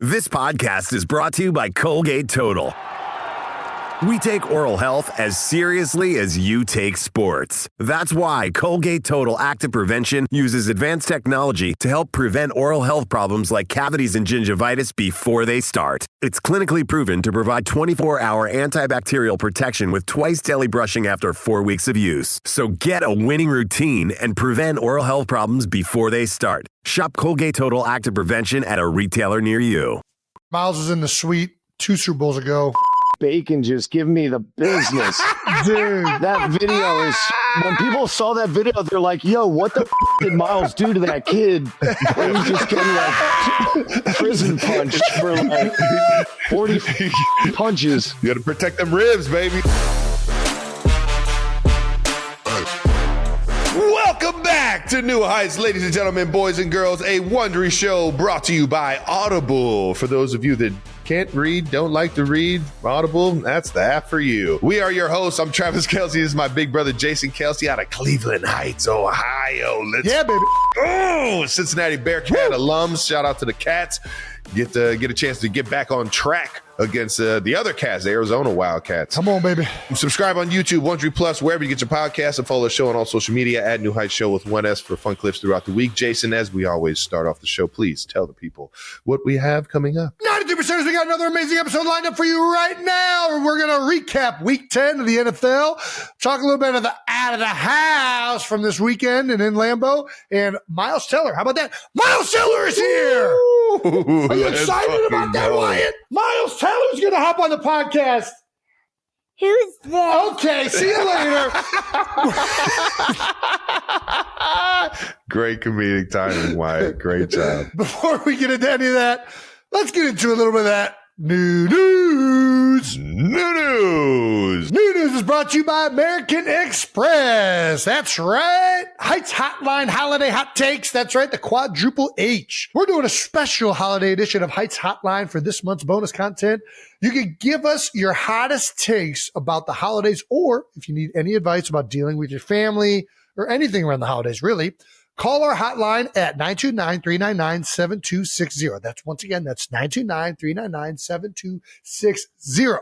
This podcast is brought to you by Colgate Total. We take oral health as seriously as you take sports. That's why Colgate Total Active Prevention uses advanced technology to help prevent oral health problems like cavities and gingivitis before they start. It's clinically proven to provide 24-hour antibacterial protection with twice daily brushing after 4 weeks of use. So get a winning routine and prevent oral health problems before they start. Shop Colgate Total Active Prevention at a retailer near you. Miles was in the suite 2 Super Bowls ago. Bacon just give me the business. Dude, That video is, when people saw that video, they're like, yo, what the did Miles do to that kid? And he's just getting like prison punched for like 40 punches. You got to protect them ribs, baby. Welcome back to New Heights, ladies and gentlemen, boys and girls, a Wondery show brought to you by Audible. For those of you that can't read, don't like to read, Audible, that's the app for you. We are your hosts. I'm Travis Kelsey. This is my big brother, Jason Kelsey, out of Cleveland Heights, Ohio. yeah, baby. Oh, Cincinnati Bearcat alums. Shout out to the Cats. Get a chance to get back on track against the other Cats, the Arizona Wildcats. Come on, baby. Subscribe on YouTube, Wondery Plus, wherever you get your podcasts, and follow the show on all social media at New Heights Show with 1S for fun clips throughout the week. Jason, as we always start off the show, please tell the people what we have coming up. 92%, we got another amazing episode lined up for you right now. We're going to recap Week 10 of the NFL, talk a little bit of the out of the house from this weekend and in Lambeau, and Miles Teller. How about that? Miles Teller is here. Are you excited about that, Wyatt? Miles Teller's going to hop on the podcast. Who's that? Okay, see you later. Great comedic timing, Wyatt. Great job. Before we get into any of that, let's get into a little bit of that new news. New news. New news is brought to you by American Express. That's right. Heights Hotline Holiday Hot Takes. That's right. The quadruple H. We're doing a special holiday edition of Heights Hotline for this month's bonus content. You can give us your hottest takes about the holidays, or if you need any advice about dealing with your family or anything around the holidays, really. Call our hotline at 929-399-7260. That's once again, that's 929-399-7260.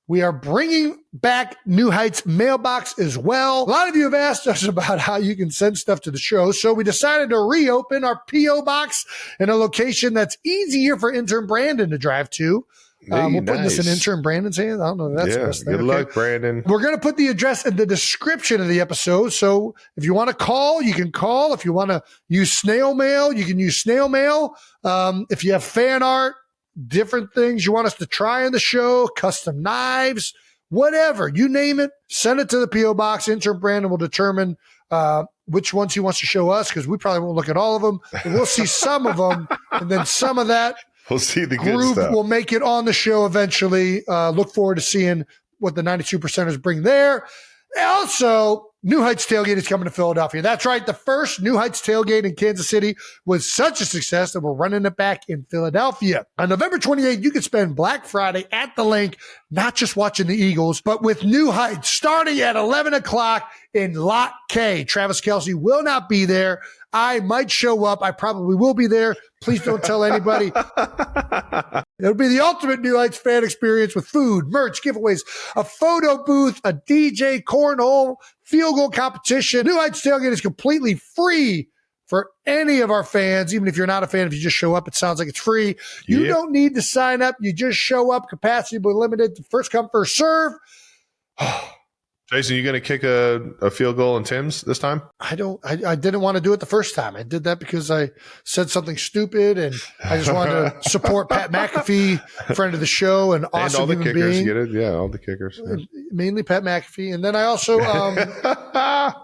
We are bringing back New Heights mailbox as well. A lot of you have asked us about how you can send stuff to the show, so we decided to reopen our P.O. box in a location that's easier for intern Brandon to drive to. We're putting this in intern Brandon's hands. I don't know if that's the best thing. Good luck, Brandon. We're going to put the address in the description of the episode. So if you want to call, you can call. If you want to use snail mail, you can use snail mail. If you have fan art, different things you want us to try in the show, custom knives, whatever, you name it, send it to the P.O. box. Intern Brandon will determine which ones he wants to show us, because we probably won't look at all of them. But we'll see some of them, and then some of that We'll see the good groove stuff. will make it on the show eventually. Look forward to seeing what the 92%ers bring there. Also, New Heights Tailgate is coming to Philadelphia. That's right. The first New Heights Tailgate in Kansas City was such a success that we're running it back in Philadelphia. On November 28th, you can spend Black Friday at the link, not just watching the Eagles, but with New Heights starting at 11 o'clock in Lot K. Travis Kelsey will not be there. I might show up. I probably will be there. Please don't tell anybody. It'll be the ultimate New Heights fan experience with food, merch, giveaways, a photo booth, a DJ, cornhole, field goal competition. New Heights Tailgate is completely free for any of our fans. Even if you're not a fan, if you just show up, it sounds like it's free. You don't need to sign up. You just show up. Capacity will be limited. First come, first serve. Jason, you going to kick a field goal in Tim's this time? I didn't want to do it the first time. I did that because I said something stupid, and I just wanted to support Pat McAfee, friend of the show, and awesome and all the human kickers being. get it. Yeah, all the kickers. Yeah. Mainly Pat McAfee. And then I also, I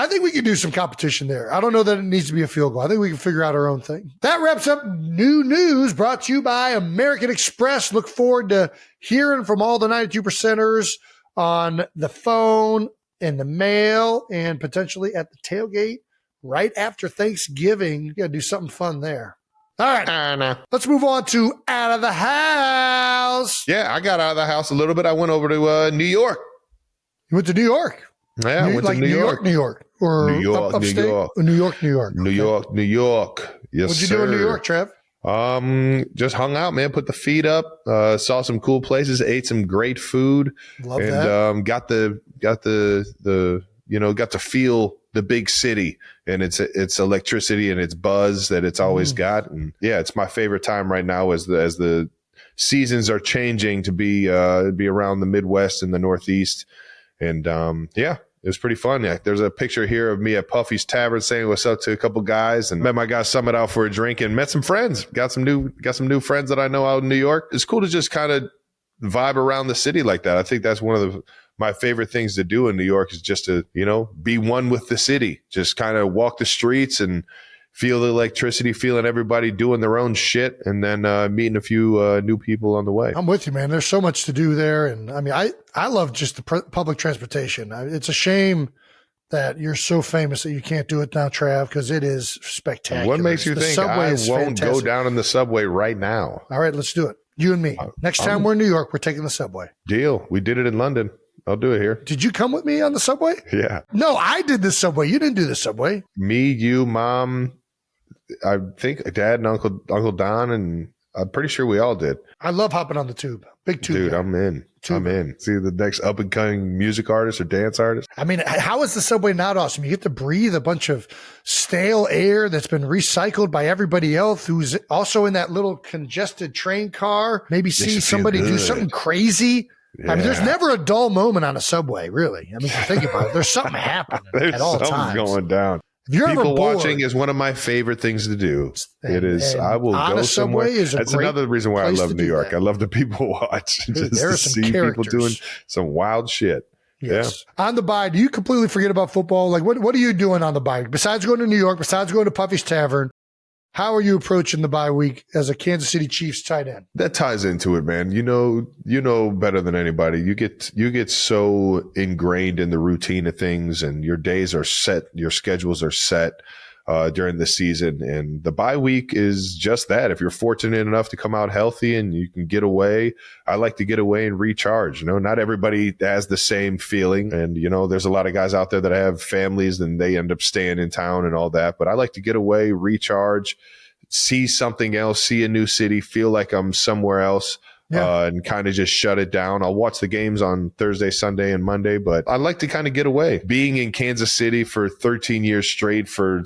think we can do some competition there. I don't know that it needs to be a field goal. I think we can figure out our own thing. That wraps up new news brought to you by American Express. Look forward to hearing from all the 92%ers on the phone, in the mail, and potentially at the tailgate right after Thanksgiving. You got to do something fun there. All right. Let's move on to out of the house. Yeah, I got out of the house a little bit. I went over to New York. You went to New York? Yeah, I went to New York. New York. Or New York, upstate? New York. New York, New York. New Okay. York, New York. Yes, What'd you sir. do in New York, Trev? Just hung out, man. Put the feet up. Saw some cool places. Ate some great food. Love and, that. got to feel the big city and its electricity and its buzz that it's always got. And yeah, it's my favorite time right now as the seasons are changing to be around the Midwest and the Northeast. And yeah, it was pretty fun. Yeah, there's a picture here of me at Puffy's Tavern saying what's up to a couple guys, and met my guy Summit out for a drink and met some friends. Got some new friends that I know out in New York. It's cool to just kind of vibe around the city like that. I think that's one of my favorite things to do in New York is just to, be one with the city. Just kind of walk the streets and feel the electricity, feeling everybody doing their own shit, and then meeting a few new people on the way. I'm with you, man. There's so much to do there. And I mean, I love just the public transportation. It's a shame that you're so famous that you can't do it now, Trav, because it is spectacular. What makes you think I won't go down in the subway right now? All right, let's do it. You and me. Next time we're in New York, we're taking the subway. Deal. We did it in London. I'll do it here. Did you come with me on the subway? Yeah. No, I did the subway. You didn't do the subway. Me, you, Mom, I think Dad and Uncle Don, and I'm pretty sure we all did. I love hopping on the tube. Big tube. Dude, I'm in. I'm in. See the next up and coming music artist or dance artist. I mean, how is the subway not awesome? You get to breathe a bunch of stale air that's been recycled by everybody else who's also in that little congested train car. Maybe see somebody do something crazy. Yeah. I mean, there's never a dull moment on a subway, really. I mean, if you think about it, there's something happening at all times. Going down. If you're People ever bored, watching is one of my favorite things to do. It is. I will go somewhere. That's another reason why I love New York. I love the people watch. Dude, just there to are some see characters. people doing some wild shit. Yes. Yeah. On the bye, do you completely forget about football? Like, what are you doing on the bye? Besides going to New York, besides going to Puffy's Tavern, how are you approaching the bye week as a Kansas City Chiefs tight end? That ties into it, man. You know better than anybody. You get so ingrained in the routine of things, and your days are set, your schedules are set during the season. And the bye week is just that. If you're fortunate enough to come out healthy and you can get away, I like to get away and recharge. Not everybody has the same feeling. And, there's a lot of guys out there that have families and they end up staying in town and all that. But I like to get away, recharge, see something else, see a new city, feel like I'm somewhere else. And kind of just shut it down. I'll watch the games on Thursday, Sunday, and Monday, but I like to kind of get away. Being in Kansas City for 13 years straight for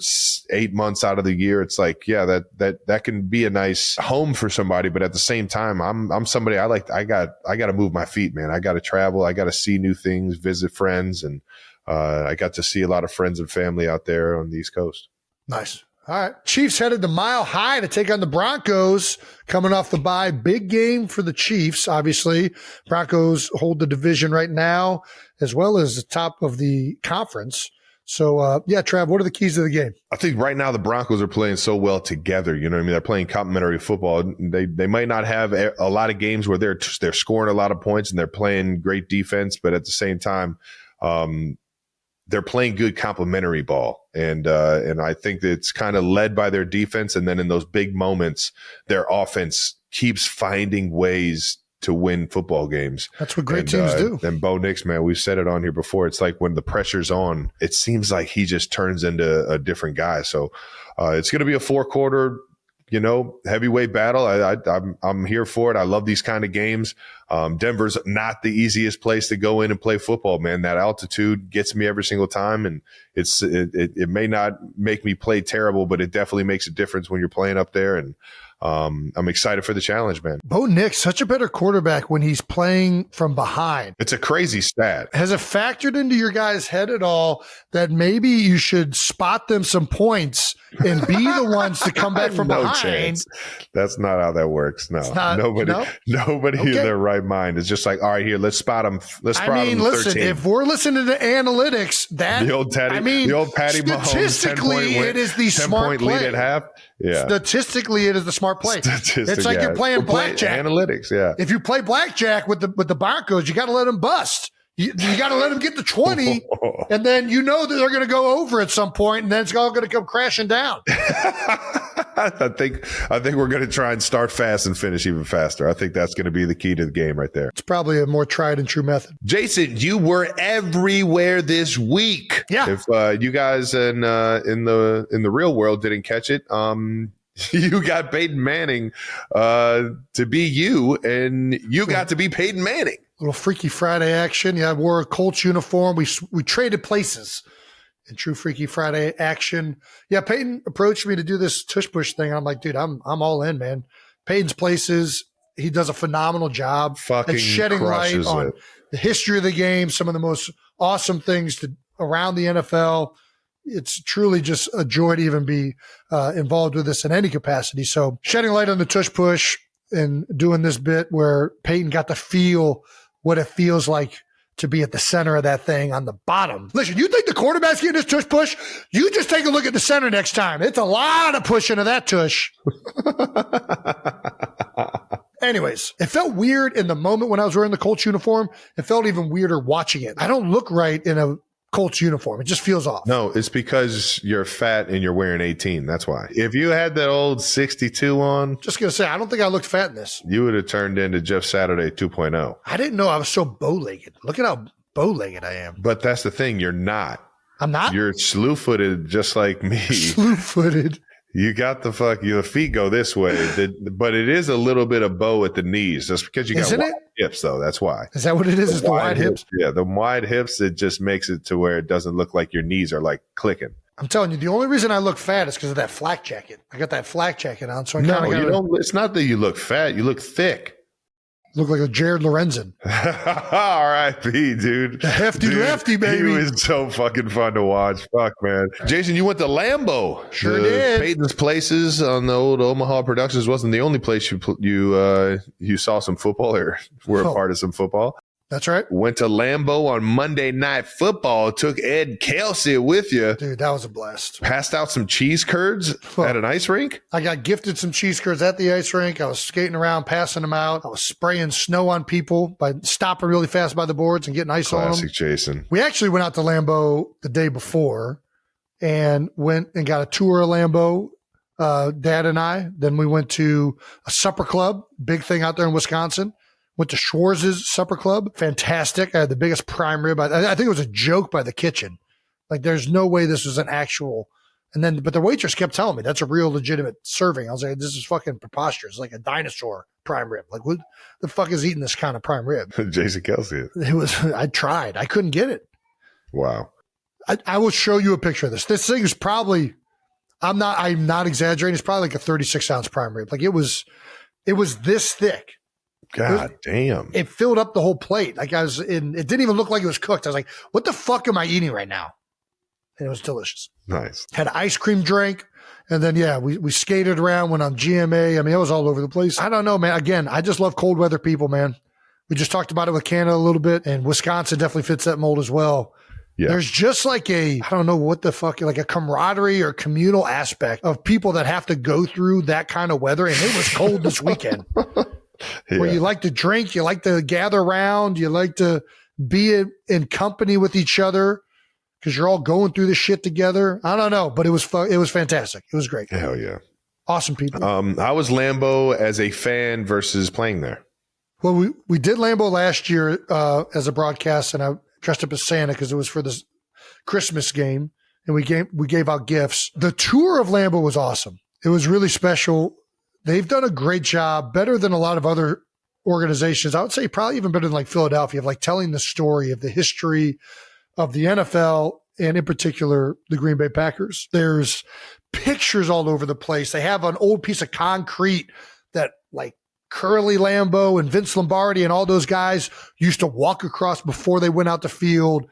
8 months out of the year, it's like, yeah, that can be a nice home for somebody. But at the same time, I'm somebody I got to move my feet, man. I got to travel. I got to see new things, visit friends, and I got to see a lot of friends and family out there on the East Coast. Nice. All right. Chiefs headed to Mile High to take on the Broncos coming off the bye. Big game for the Chiefs, obviously. Broncos hold the division right now, as well as the top of the conference. So, Trav, what are the keys to the game? I think right now the Broncos are playing so well together. You know what I mean? They're playing complementary football. They might not have a lot of games where they're scoring a lot of points and they're playing great defense, but at the same time, they're playing good complementary ball. And I think that it's kind of led by their defense. And then in those big moments, their offense keeps finding ways to win football games. That's what great teams do. And Bo Nix, man, we've said it on here before. It's like when the pressure's on, it seems like he just turns into a different guy. So it's going to be a 4-quarter, heavyweight battle. I'm here for it. I love these kind of games. Denver's not the easiest place to go in and play football, man. That altitude gets me every single time, and it may not make me play terrible, but it definitely makes a difference when you're playing up there. And I'm excited for the challenge, man. Bo Nix, such a better quarterback when he's playing from behind. It's a crazy stat. Has it factored into your guys' head at all that maybe you should spot them some points and be the ones to come back from behind? Chance. That's not how that works. No, nobody in their right mind is just like, all right, here, let's spot them. Listen, if we're listening to analytics, the old Patty Mahomes, statistically, it is the smart play. Lead at half. Yeah. Statistically, it is the smart play. It's like you're playing blackjack. Analytics, yeah. If you play blackjack with the Broncos, you got to let them bust. You got to let them get to 20, and then that they're going to go over at some point, and then it's all going to come crashing down. I think we're going to try and start fast and finish even faster. I think that's going to be the key to the game right there. It's probably a more tried and true method. Jason, you were everywhere this week. Yeah. If you guys in the real world didn't catch it, You got Peyton Manning to be you, and you got to be Peyton Manning. Little Freaky Friday action. Yeah, I wore a Colts uniform. We traded places in true Freaky Friday action. Yeah, Peyton approached me to do this tush push thing. I'm like, dude, I'm all in, man. Peyton's places. He does a phenomenal job Fucking at shedding light on the history of the game, some of the most awesome things around the NFL. It's truly just a joy to even be involved with this in any capacity. So shedding light on the tush push and doing this bit where Peyton got to feel what it feels like to be at the center of that thing on the bottom. Listen, you think the quarterback's getting this tush push? You just take a look at the center next time. It's a lot of pushing of that tush. Anyways, it felt weird in the moment when I was wearing the Colts uniform. It felt even weirder watching it. I don't look right in a Colts uniform. It just feels off. No, it's because you're fat and you're wearing 18. That's why. If you had that old 62 on, Just going to say, I don't think I looked fat in this. you would have turned into Jeff Saturday 2.0. I didn't know I was so bow-legged. Look at how bow-legged I am. But that's the thing. You're not. I'm not You're slew-footed just like me. slew-footed. You got your feet go this way, but it is a little bit of bow at the knees. Just because you got Isn't wide it? hips, though. That's why. Is that what it is? Is the wide hips? Yeah, the wide hips. It just makes it to where it doesn't look like your knees are like clicking. I'm telling you, the only reason I look fat is because of that flak jacket. I got that flak jacket on, so I No, kind you of don't. It's not that you look fat. You look thick. look like a Jared Lorenzen. R.I.P., dude. The hefty lefty, baby. He was so fucking fun to watch. Fuck, man. Jason, you went to Lambeau. Sure did. Peyton's Places on the old Omaha Productions wasn't the only place you saw some football or were a part of some football. That's right. Went to Lambeau on Monday Night Football. Took Ed Kelsey with you. Dude, that was a blast. Passed out some cheese curds at an ice rink. I got gifted some cheese curds at the ice rink. I was skating around, passing them out. I was spraying snow on people by stopping really fast by the boards and getting ice on them. Classic Jason. We actually went out to Lambeau the day before and went and got a tour of Lambeau, Dad and I. Then we went to a supper club, big thing out there in Wisconsin. Went to Schwarz's Supper Club. Fantastic. I had the biggest prime rib. I think it was a joke by the kitchen. Like, there's no way this was an actual. But the waitress kept telling me that's a real legitimate serving. I was like, this is fucking preposterous. Like a dinosaur prime rib. Like, what the fuck is eating this kind of prime rib? Jason Kelsey. I tried. I couldn't get it. Wow. I will show you a picture of this. This thing is probably, I'm not exaggerating. It's probably like a 36-ounce prime rib. Like it was this thick. God damn. It filled up the whole plate. Like it didn't even look like it was cooked. I was like, what the fuck am I eating right now? And it was delicious. Nice. Had an ice cream drink. And then, yeah, we skated around, went on GMA. I mean, it was all over the place. I don't know, man. Again, I just love cold weather people, man. We just talked about it with Canada a little bit, and Wisconsin definitely fits that mold as well. Yeah. There's just like I don't know what the fuck, like a camaraderie or communal aspect of people that have to go through that kind of weather. And it was cold this weekend. Yeah. Where you like to drink, you like to gather around, you like to be in company with each other because you're all going through this shit together. I don't know, but it was fantastic. It was great. Hell yeah. Awesome people. I was Lambeau as a fan versus playing there. Well, we did Lambeau last year as a broadcast, and I dressed up as Santa because it was for this Christmas game, and we gave out gifts. The tour of Lambeau was awesome. It was really special. They've done a great job, better than a lot of other organizations. I would say probably even better than like Philadelphia, of like telling the story of the history of the NFL and in particular the Green Bay Packers. There's pictures all over the place. They have an old piece of concrete that like Curly Lambeau and Vince Lombardi and all those guys used to walk across before they went out the field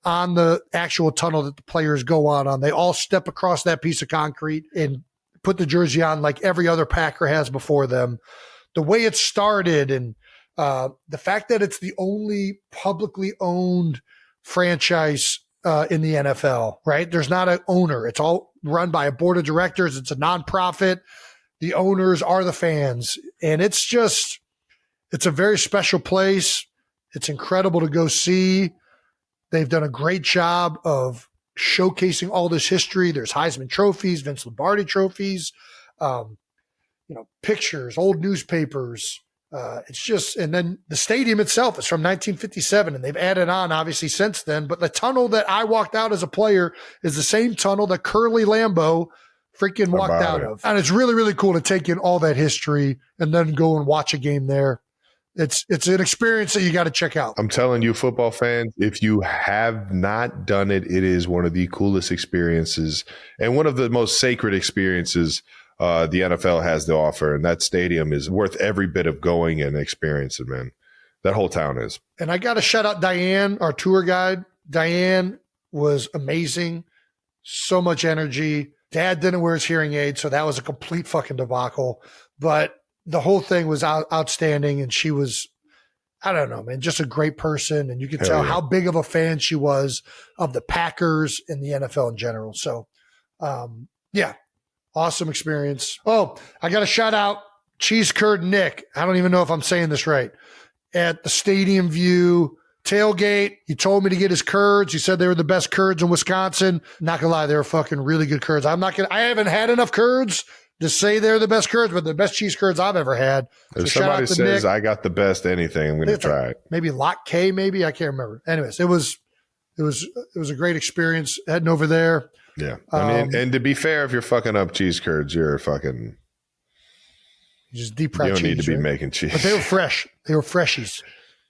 on the actual tunnel that the players go on. They all step across that piece of concrete and put the jersey on like every other Packer has before them. The way it started and the fact that it's the only publicly owned franchise in the NFL, right? There's not an owner. It's all run by a board of directors. It's a nonprofit. The owners are the fans. And it's a very special place. It's incredible to go see. They've done a great job of showcasing all this history. There's Heisman trophies, Vince Lombardi trophies, pictures, old newspapers. And then the stadium itself is from 1957, and they've added on obviously since then. But the tunnel that I walked out as a player is the same tunnel that Curly Lambeau freaking walked out of. And it's really, really cool to take in all that history and then go and watch a game there. It's an experience that you got to check out. I'm telling you, football fans, if you have not done it, it is one of the coolest experiences and one of the most sacred experiences the NFL has to offer. And that stadium is worth every bit of going and experiencing, man. That whole town is. And I got to shout out Diane, our tour guide. Diane was amazing. So much energy. Dad didn't wear his hearing aid, so that was a complete fucking debacle. But the whole thing was outstanding, and she was, I don't know, man, just a great person. And you could tell how big of a fan she was of the Packers and the NFL in general. So, yeah, awesome experience. Oh, I got to shout out Cheese Curd Nick. I don't even know if I'm saying this right. At the Stadium View tailgate, he told me to get his curds. He said they were the best curds in Wisconsin. Not gonna lie, they were fucking really good curds. I haven't had enough curds to say they're the best curds, but the best cheese curds I've ever had. If somebody says Nick, I got the best anything, I'm gonna try it. Maybe Lot K, maybe I can't remember. Anyways, it was a great experience heading over there. Yeah, I mean, and to be fair, if you're fucking up cheese curds, you're fucking. You just deep fried cheese. You don't need to be making cheese, but they were fresh. They were freshies.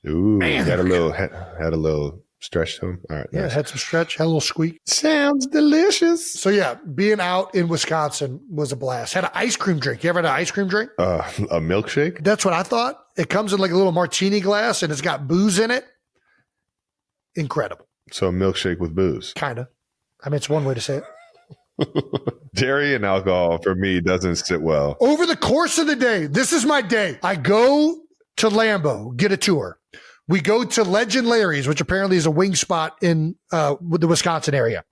Ooh, had a little stretch to them. All right, yeah, nice. Had some stretch, had a little squeak. Sounds delicious. So yeah, being out in Wisconsin was a blast. Had an ice cream drink. You ever had an ice cream drink? A milkshake? That's what I thought. It comes in like a little martini glass, and it's got booze in it. Incredible. So a milkshake with booze. Kind of. I mean, it's one way to say it. Dairy and alcohol for me doesn't sit well. Over the course of the day, this is my day. I go to Lambeau, get a tour. We go to Legend Larry's, which apparently is a wing spot in the Wisconsin area.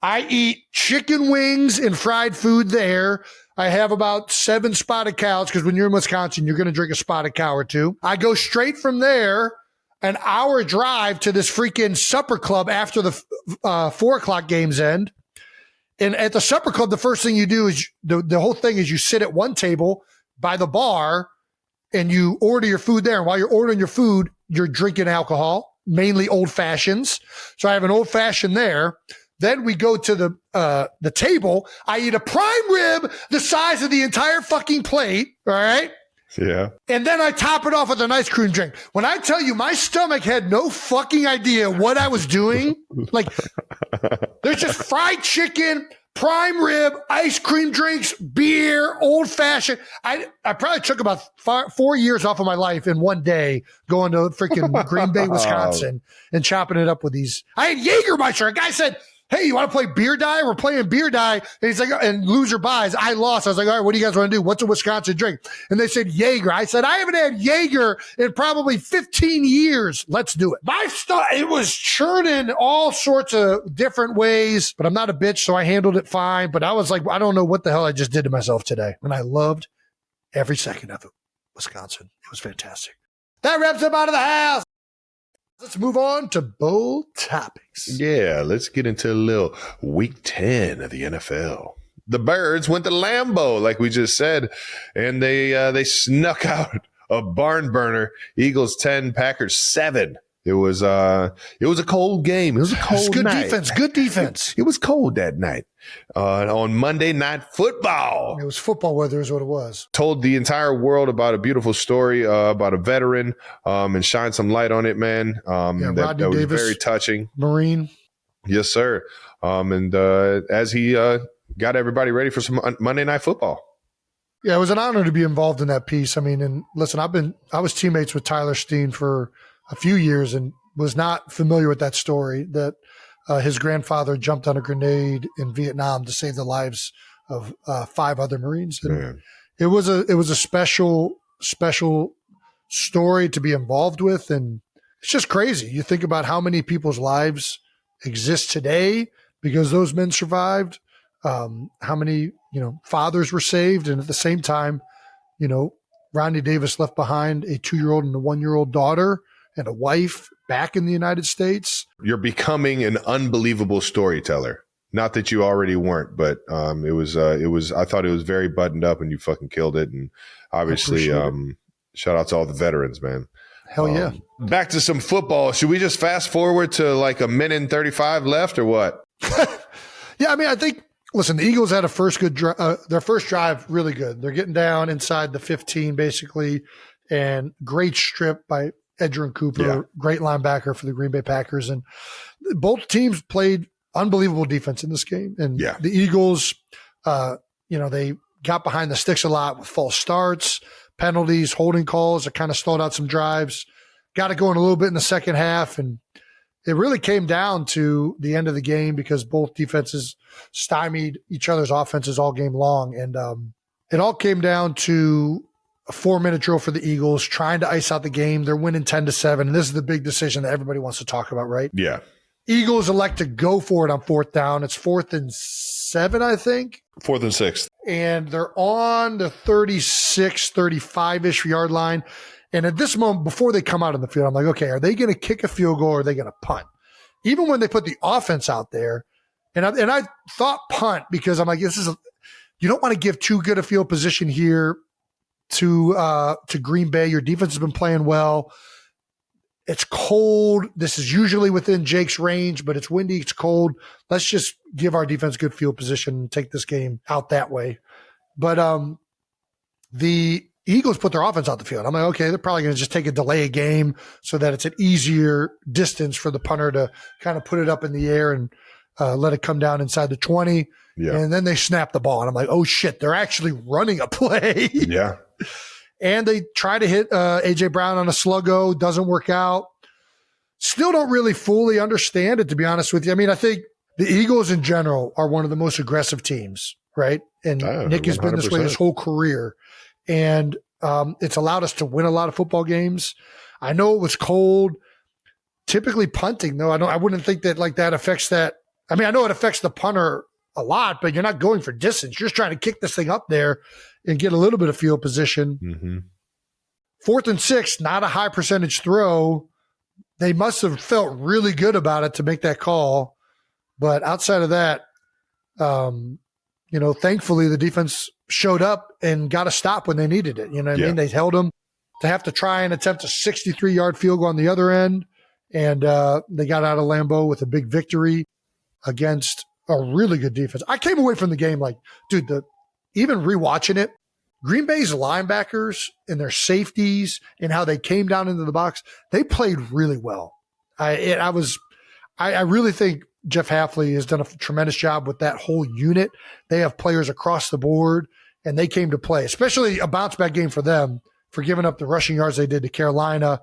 I eat chicken wings and fried food there. I have about 7 spotted cows because when you're in Wisconsin, you're going to drink a spotted cow or two. I go straight from there, an hour drive to this freaking supper club after the 4 o'clock games end. And at the supper club, the first thing you do is the whole thing is you sit at one table by the bar and you order your food there. And while you're ordering your food, you're drinking alcohol, mainly old fashions. So I have an old fashioned there. Then we go to the table. I eat a prime rib the size of the entire fucking plate. All right. Yeah. And then I top it off with an ice cream drink. When I tell you my stomach had no fucking idea what I was doing, like there's just fried chicken, prime rib, ice cream drinks, beer, old fashioned. I probably took about 4 years off of my life in one day going to freaking Green Bay, Wisconsin and chopping it up with these. I had Jägermeister. A guy said, "Hey, you want to play beer die? We're playing beer die." And he's like, and loser buys. I lost. I was like, all right, what do you guys want to do? What's a Wisconsin drink? And they said Jaeger. I said, I haven't had Jaeger in probably 15 years. Let's do it. My stuff, it was churning all sorts of different ways, but I'm not a bitch, so I handled it fine. But I was like, I don't know what the hell I just did to myself today. And I loved every second of it. Wisconsin. It was fantastic. That wraps up Out of the House. Let's move on to bold topics. Yeah, let's get into a little week 10 of the NFL. The Birds went to Lambeau, like we just said, and they snuck out a barn burner. Eagles 10, Packers 7. It was a cold game. It was a cold good night. defense. Good defense. It was cold that night. On Monday Night Football. It was football weather is what it was. Told the entire world about a beautiful story about a veteran and shine some light on it, man. That was Davis, very touching. Marine. Yes, sir. And as he got everybody ready for some Monday Night Football. Yeah, it was an honor to be involved in that piece. I mean, and listen, I was teammates with Tyler Steen for a few years and was not familiar with that story that his grandfather jumped on a grenade in Vietnam to save the lives of 5 other Marines. And it was a special story to be involved with. And it's just crazy. You think about how many people's lives exist today because those men survived, how many, fathers were saved. And at the same time, Rodney Davis left behind a 2-year-old and a 1-year-old daughter and a wife back in the United States. You're becoming an unbelievable storyteller. Not that you already weren't, but it was. I thought it was very buttoned up, and you fucking killed it. And obviously, shout out to all the veterans, man. Hell yeah. Back to some football. Should we just fast forward to like a minute and 35 left, or what? Yeah, I mean, I think Listen, the Eagles had their first drive really good. They're getting down inside the 15 basically, and great strip by Edgerrin Cooper, great linebacker for the Green Bay Packers. And both teams played unbelievable defense in this game. And the Eagles, they got behind the sticks a lot with false starts, penalties, holding calls that kind of stalled out some drives. Got it going a little bit in the second half, and it really came down to the end of the game because both defenses stymied each other's offenses all game long. And it all came down to a 4-minute drill for the Eagles, trying to ice out the game. They're winning 10-7. And this is the big decision that everybody wants to talk about, right? Yeah. Eagles elect to go for it on 4th down. It's 4th and 7, I think. 4th and 6. And they're on the 36, 35-ish yard line. And at this moment, before they come out on the field, I'm like, okay, are they going to kick a field goal or are they going to punt? Even when they put the offense out there, and I thought punt because I'm like, you don't want to give too good a field position here to Green Bay. Your defense has been playing well. It's cold. This is usually within Jake's range, but it's windy. It's cold. Let's just give our defense good field position and take this game out that way. But the Eagles put their offense out the field. I'm like, okay, they're probably going to just take a delay a game so that it's an easier distance for the punter to kind of put it up in the air and let it come down inside the 20. Yeah. And then they snap the ball. And I'm like, oh, shit, they're actually running a play. Yeah. And they try to hit A.J. Brown on a sluggo. Doesn't work out. Still don't really fully understand it, to be honest with you. I mean, I think the Eagles in general are one of the most aggressive teams, right? And Nick has been this way his whole career. And it's allowed us to win a lot of football games. I know it was cold. Typically punting, though, I wouldn't think that that affects that. I mean, I know it affects the punter a lot, but you're not going for distance. You're just trying to kick this thing up there and get a little bit of field position. Mm-hmm. 4th and 6, not a high percentage throw. They must have felt really good about it to make that call. But outside of that, thankfully the defense showed up and got a stop when they needed it. You know what I mean? They held them to have to try and attempt a 63-yard field goal on the other end. And they got out of Lambeau with a big victory against a really good defense. I came away from the game like, dude, even rewatching it, Green Bay's linebackers and their safeties and how they came down into the box, they played really well. I really think Jeff Hafley has done a tremendous job with that whole unit. They have players across the board, and they came to play, especially a bounce-back game for them for giving up the rushing yards they did to Carolina.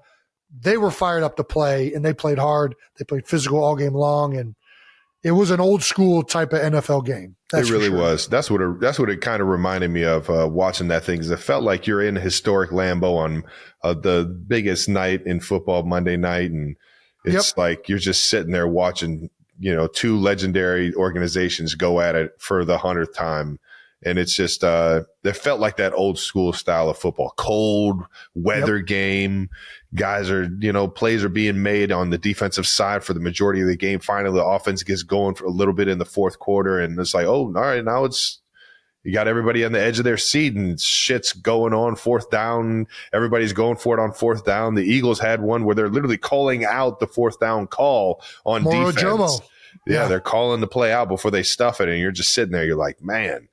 They were fired up to play, and they played hard. They played physical all game long, and it was an old-school type of NFL game. It really was. That's what it kind of reminded me of watching that thing, because it felt like you're in historic Lambeau on the biggest night in football, Monday night, and it's like you're just sitting there watching – two legendary organizations go at it for the 100th time. And it's just, it felt like that old school style of football, cold weather game. Guys are, plays are being made on the defensive side for the majority of the game. Finally, the offense gets going for a little bit in the fourth quarter. And it's like, oh, all right, now you got everybody on the edge of their seat and shit's going on 4th down. Everybody's going for it on 4th down. The Eagles had one where they're literally calling out the 4th down call on defense. Jomo. Yeah, they're calling the play out before they stuff it, and you're just sitting there. You're like, man,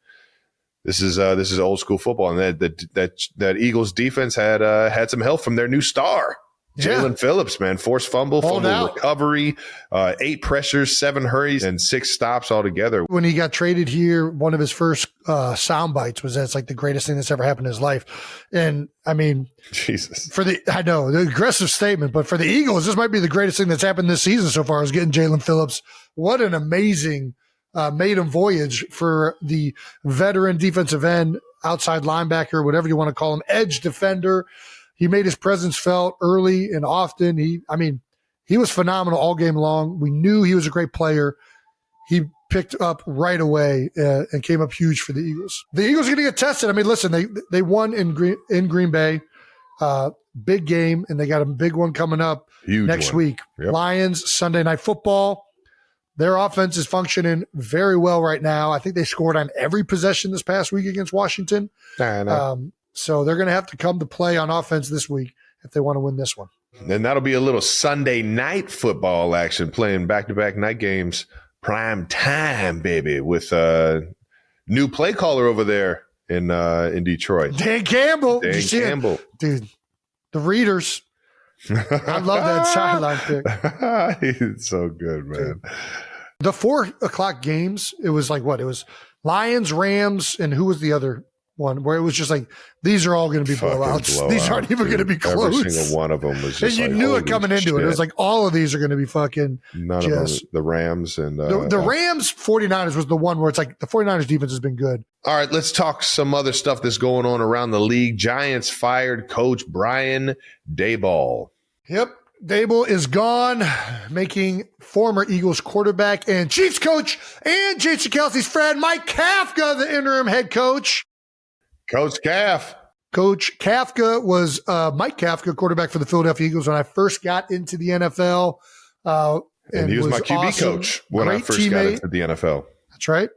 this is old school football. And that Eagles defense had some help from their new star, Jalen Phillips. Man, forced fumble recovery, 8 pressures, 7 hurries, and 6 stops altogether. When he got traded here, one of his first sound bites was that it's like the greatest thing that's ever happened in his life. And I mean, Jesus, I know the aggressive statement, but for the Eagles, this might be the greatest thing that's happened this season so far is getting Jalen Phillips. What an amazing maiden voyage for the veteran defensive end, outside linebacker, whatever you want to call him, edge defender. He made his presence felt early and often. He was phenomenal all game long. We knew he was a great player. He picked up right away and came up huge for the Eagles. The Eagles are going to get tested. I mean, listen, they won in Green Bay. Big game, and they got a big one coming up next week. Yep. Lions, Sunday Night Football. Their offense is functioning very well right now. I think they scored on every possession this past week against Washington. So they're going to have to come to play on offense this week if they want to win this one. And that'll be a little Sunday night football action, playing back-to-back night games prime time, baby, with new play caller over there in Detroit. Dan Campbell. Dan Campbell. Dude, the readers. I love that sideline pick. He's so good, man. Dude. The 4:00 games, it was like what? It was Lions, Rams, and who was the other one? Where it was just like, these are all going to be blowouts. These aren't even going to be close. Every single one of them was just and you knew it coming into it. It was like, all of these are going to be fucking none of them. The Rams and the Rams 49ers was the one where it's like the 49ers defense has been good. All right, let's talk some other stuff that's going on around the league. Giants fired coach Brian Daboll. Yep. Daboll is gone, making former Eagles quarterback and Chiefs coach and Jason Kelsey's friend Mike Kafka the interim head coach. Coach Calf. Coach Kafka was Mike Kafka, quarterback for the Philadelphia Eagles when I first got into the NFL. And he was my QB awesome. coach when I first got into the NFL. That's right.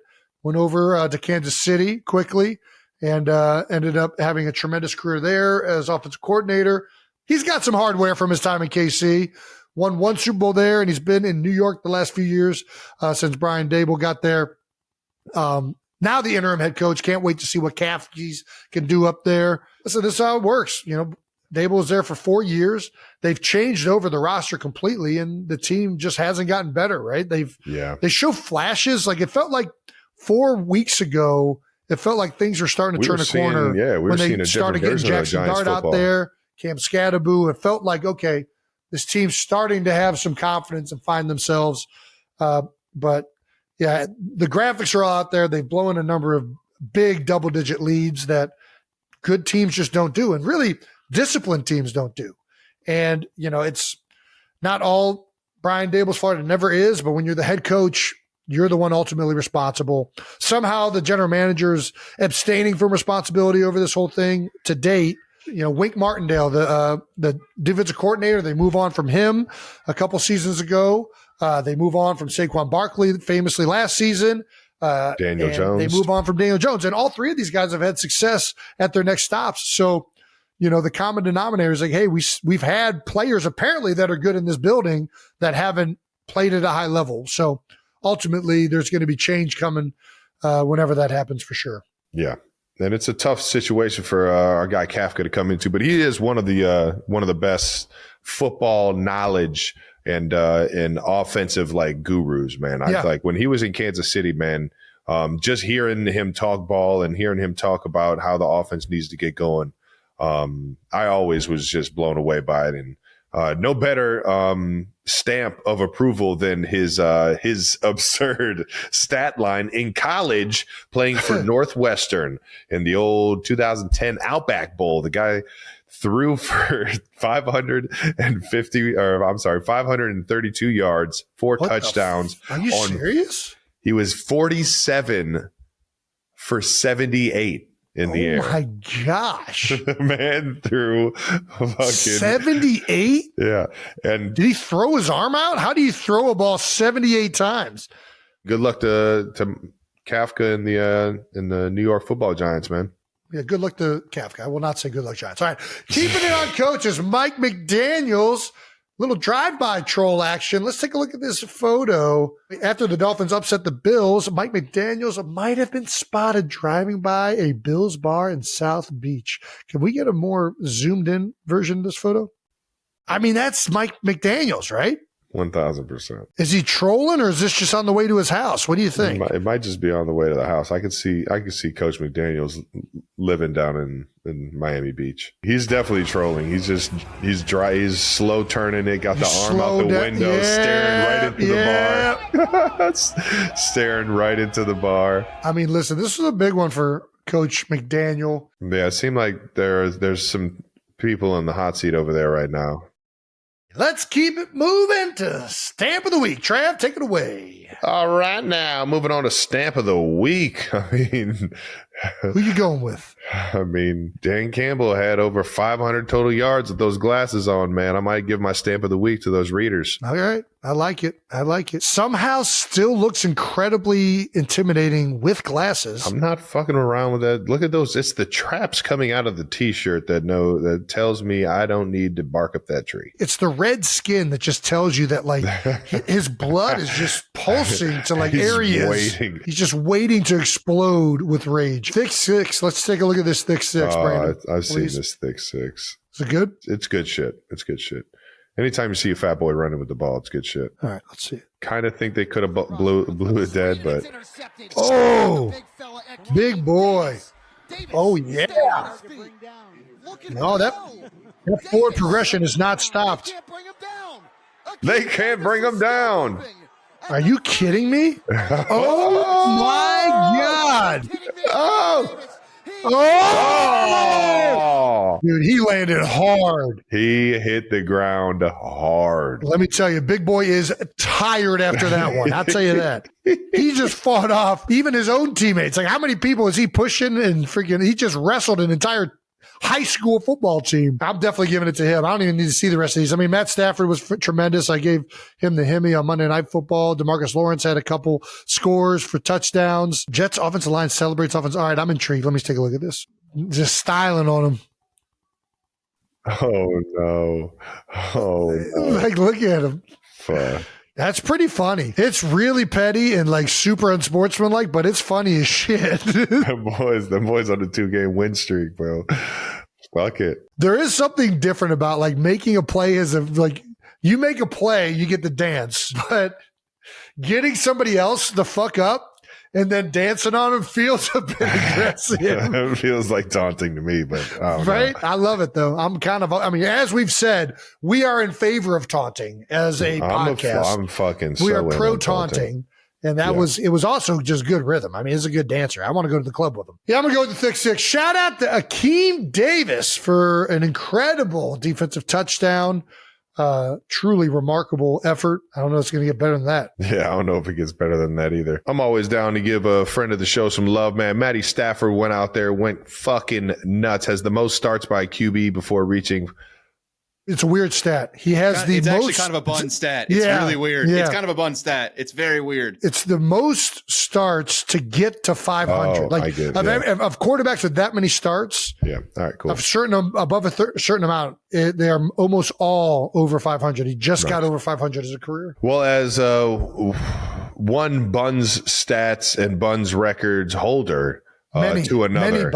Went over to Kansas City quickly and ended up having a tremendous career there as offensive coordinator. He's got some hardware from his time in KC, won one Super Bowl there, and he's been in New York the last few years since Brian Daboll got there. Now the interim head coach, can't wait to see what Kafka can do up there. So this is how it works. You know, Daboll was there for 4 years. They've changed over the roster completely, and the team just hasn't gotten better, right? They show flashes. Like it felt like 4 weeks ago, it felt like things were starting to turn a corner. Yeah, we were seeing a started getting Jackson Dart out there. Cam Scatterboo. It felt like, okay, this team's starting to have some confidence and find themselves. But, yeah, the graphics are all out there. They've blown a number of big double-digit leads that good teams just don't do, and really disciplined teams don't do. And, you know, it's not all Brian Daboll's fault. It never is. But when you're the head coach, you're the one ultimately responsible. Somehow the general manager's abstaining from responsibility over this whole thing to date. You know, Wink Martindale, the defensive coordinator, they move on from him a couple seasons ago. They move on from Saquon Barkley, famously last season. Daniel Jones. They move on from Daniel Jones. And all three of these guys have had success at their next stops. So, you know, the common denominator is like, hey, we've had players apparently that are good in this building that haven't played at a high level. So ultimately there's going to be change coming whenever that happens for sure. Yeah. And it's a tough situation for our guy Kafka to come into, but he is one of the best football knowledge and offensive like gurus, man. I like when he was in Kansas City, man. Just hearing him talk ball and hearing him talk about how the offense needs to get going, I always was just blown away by it. And no better stamp of approval than his absurd stat line in college playing for Northwestern in the old 2010 Outback Bowl. The guy threw for 532 yards, 4 touchdowns. Are you serious? He was 47 for 78. In the air. Oh my gosh. The man threw fucking 78? Yeah. And did he throw his arm out? How do you throw a ball 78 times? Good luck to Kafka in the New York Football Giants, man. Yeah, good luck to Kafka. I will not say good luck, Giants. All right. Keeping it on coaches, Mike McDaniels. Little drive-by troll action. Let's take a look at this photo. After the Dolphins upset the Bills, Mike McDaniels might have been spotted driving by a Bills bar in South Beach. Can we get a more zoomed-in version of this photo? I mean, that's Mike McDaniels, right? 1,000%. Is he trolling, or is this just on the way to his house? What do you think? It might just be on the way to the house. I could see Coach McDaniels living down in Miami Beach. He's definitely trolling. He's dry. He's slow turning it. Got the arm out the window, staring right into the bar. Staring right into the bar. I mean, listen, this was a big one for Coach McDaniel. Yeah, it seemed like there's some people in the hot seat over there right now. Let's keep it moving to Stamp of the Week. Trav, take it away. All right, now moving on to Stamp of the Week. I mean, Who you going with? I mean, Dan Campbell had over 500 total yards with those glasses on, man. I might give my stamp of the week to those readers. All right. I like it. Somehow still looks incredibly intimidating with glasses. I'm not fucking around with that. Look at those. It's the traps coming out of the T-shirt that tells me I don't need to bark up that tree. It's the red skin that just tells you that, like, his blood is just pulsing to, like, areas. Waiting. He's just waiting to explode with rage. Thick six. Let's take a look at this thick six, Brandon. I've seen this thick six. Is it good? It's good shit. Anytime you see a fat boy running with the ball, it's good shit. All right, let's see it. Kind of think they could have blew it dead, but oh, big boy. Oh, yeah. No, that forward progression is not stopped. They can't bring him down. Are you kidding me? Oh, my God. Oh! Dude, he landed hard. He hit the ground hard. Let me tell you, big boy is tired after that one. I'll tell you that. He just fought off even his own teammates. Like, how many people is he pushing and freaking? He just wrestled an entire high school football team. I'm definitely giving it to him. I don't even need to see the rest of these. I mean, Matt Stafford was tremendous. I gave him the Hemi on Monday Night Football. DeMarcus Lawrence had a couple scores for touchdowns. Jets offensive line celebrates offense. All right, I'm intrigued. Let me take a look at this. Just styling on him. Oh, no. Like, look at him. Fuck. That's pretty funny. It's really petty and, like, super unsportsmanlike, but it's funny as shit. The boys on the 2-game win streak, bro. Fuck it. There is something different about, like, making a play you make a play, you get the dance, but getting somebody else the fuck up and then dancing on him feels a bit aggressive. It feels like taunting to me, but right? I love it, though. As we've said, we are in favor of taunting as a podcast. I'm fucking we so are pro taunting. And it was also just good rhythm. I mean, he's a good dancer. I want to go to the club with him. Yeah, I'm going to go with the thick six. Shout out to Akeem Davis for an incredible defensive touchdown. Truly remarkable effort. I don't know if it's going to get better than that. Yeah, I don't know if it gets better than that either. I'm always down to give a friend of the show some love, man. Matty Stafford went out there, went fucking nuts, has the most starts by QB before reaching. It's a weird stat. He has it's actually kind of a bun stat. It's really weird. Yeah. It's kind of a bun stat. It's very weird. It's the most starts to get to 500. Of quarterbacks with that many starts. Yeah. All right, cool. Above a certain amount, they are almost all over 500. He just got over 500 as a career. Well, as one Buns stats and Buns records holder, to another.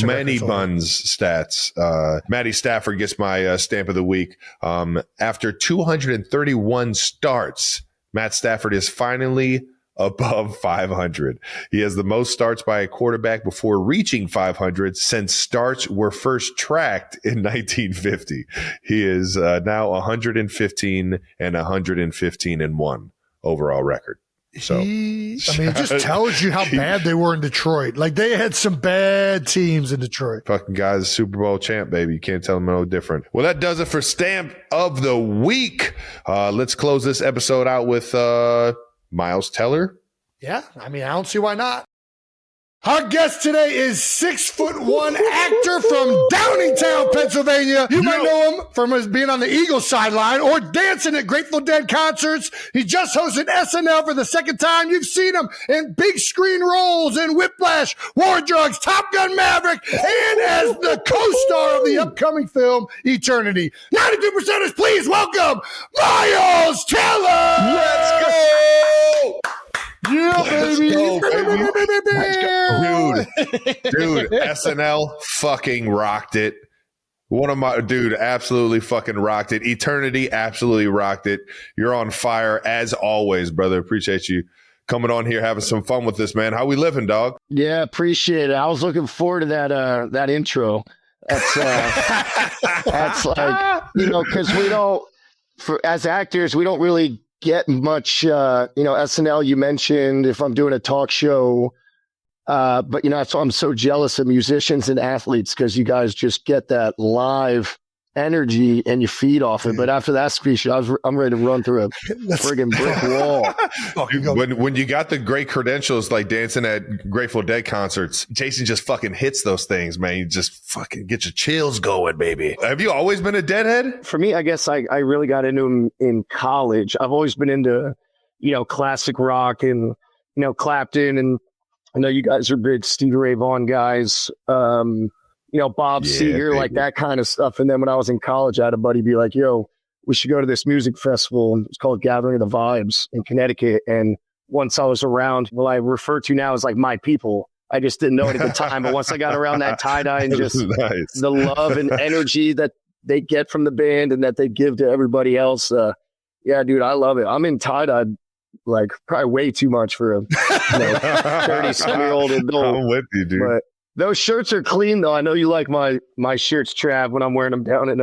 Many Buns stats. Matty Stafford gets my stamp of the week. After 231 starts, Matt Stafford is finally above 500. He has the most starts by a quarterback before reaching 500 since starts were first tracked in 1950. He is now 115 and 115-1 overall record. So it just tells you how bad they were in Detroit. Like, they had some bad teams in Detroit. Fucking guy's Super Bowl champ, baby. You can't tell them no different. Well, that does it for Stamp of the Week. Let's close this episode out with Miles Teller. Yeah, I don't see why not. Our guest today is 6'1" actor from Downingtown, Pennsylvania. You might know him from being on the Eagles sideline or dancing at Grateful Dead concerts. He just hosted SNL for the second time. You've seen him in big screen roles in Whiplash, War Drugs, Top Gun Maverick, and as the co-star of the upcoming film Eternity. 92%ers, please welcome Miles Teller. Let's go. Yeah, baby. Let's go. Dude, SNL fucking rocked it. Absolutely fucking rocked it. Eternity absolutely rocked it. You're on fire as always, brother. Appreciate you coming on here, having some fun with this, man. How we living, dog? Yeah, appreciate it. I was looking forward to that intro. That's like, because as actors, we don't really get much, SNL you mentioned if I'm doing a talk show. But, that's why I'm so jealous of musicians and athletes, because you guys just get that live energy and you feed off it. But after that speech, I'm ready to run through a friggin' brick wall. When you got the great credentials like dancing at Grateful Dead concerts, Jason just fucking hits those things, man. You just fucking get your chills going, baby. Have you always been a Deadhead? For me, I guess I really got into them in college. I've always been into, classic rock and, Clapton, and I know you guys are big Stevie Ray Vaughan guys. Bob Seger, baby. Like that kind of stuff. And then when I was in college, I had a buddy be like, yo, we should go to this music festival. It's called Gathering of the Vibes in Connecticut. And once I was around, what I refer to now as like my people, I just didn't know it at the time. But once I got around that tie-dye and just the love and energy that they get from the band and that they give to everybody else, yeah, dude, I love it. I'm in tie-dye like probably way too much for a 30-some-year-old adult. I'm with you, dude. But those shirts are clean, though. I know you like my shirts, Trav, when I'm wearing them down in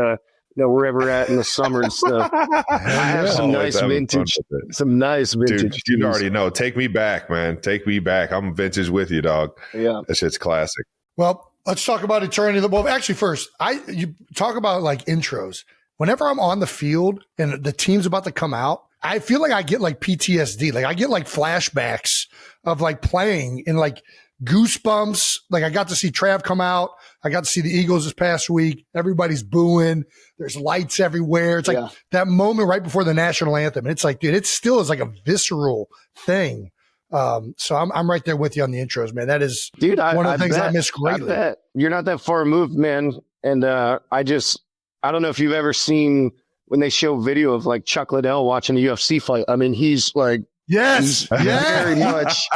wherever we're at in the summer and stuff. I have some nice vintage. Dude, you already know. Take me back, man. Take me back. I'm vintage with you, dog. Yeah, that shit's classic. Well, let's talk about Eternity. Well, actually, first, you talk about like intros. Whenever I'm on the field and the team's about to come out, I feel like I get like PTSD. Like I get like flashbacks of like playing and like goosebumps. Like I got to see Trav come out. I got to see the Eagles this past week. Everybody's booing. There's lights everywhere. It's like that moment right before the national anthem. And it's like, dude, it still is like a visceral thing. So I'm right there with you on the intros, man. That is one of the things I miss greatly. I bet. You're not that far removed, man. And I don't know if you've ever seen when they show video of like Chuck Liddell watching a UFC fight. I mean, he's like, he's very much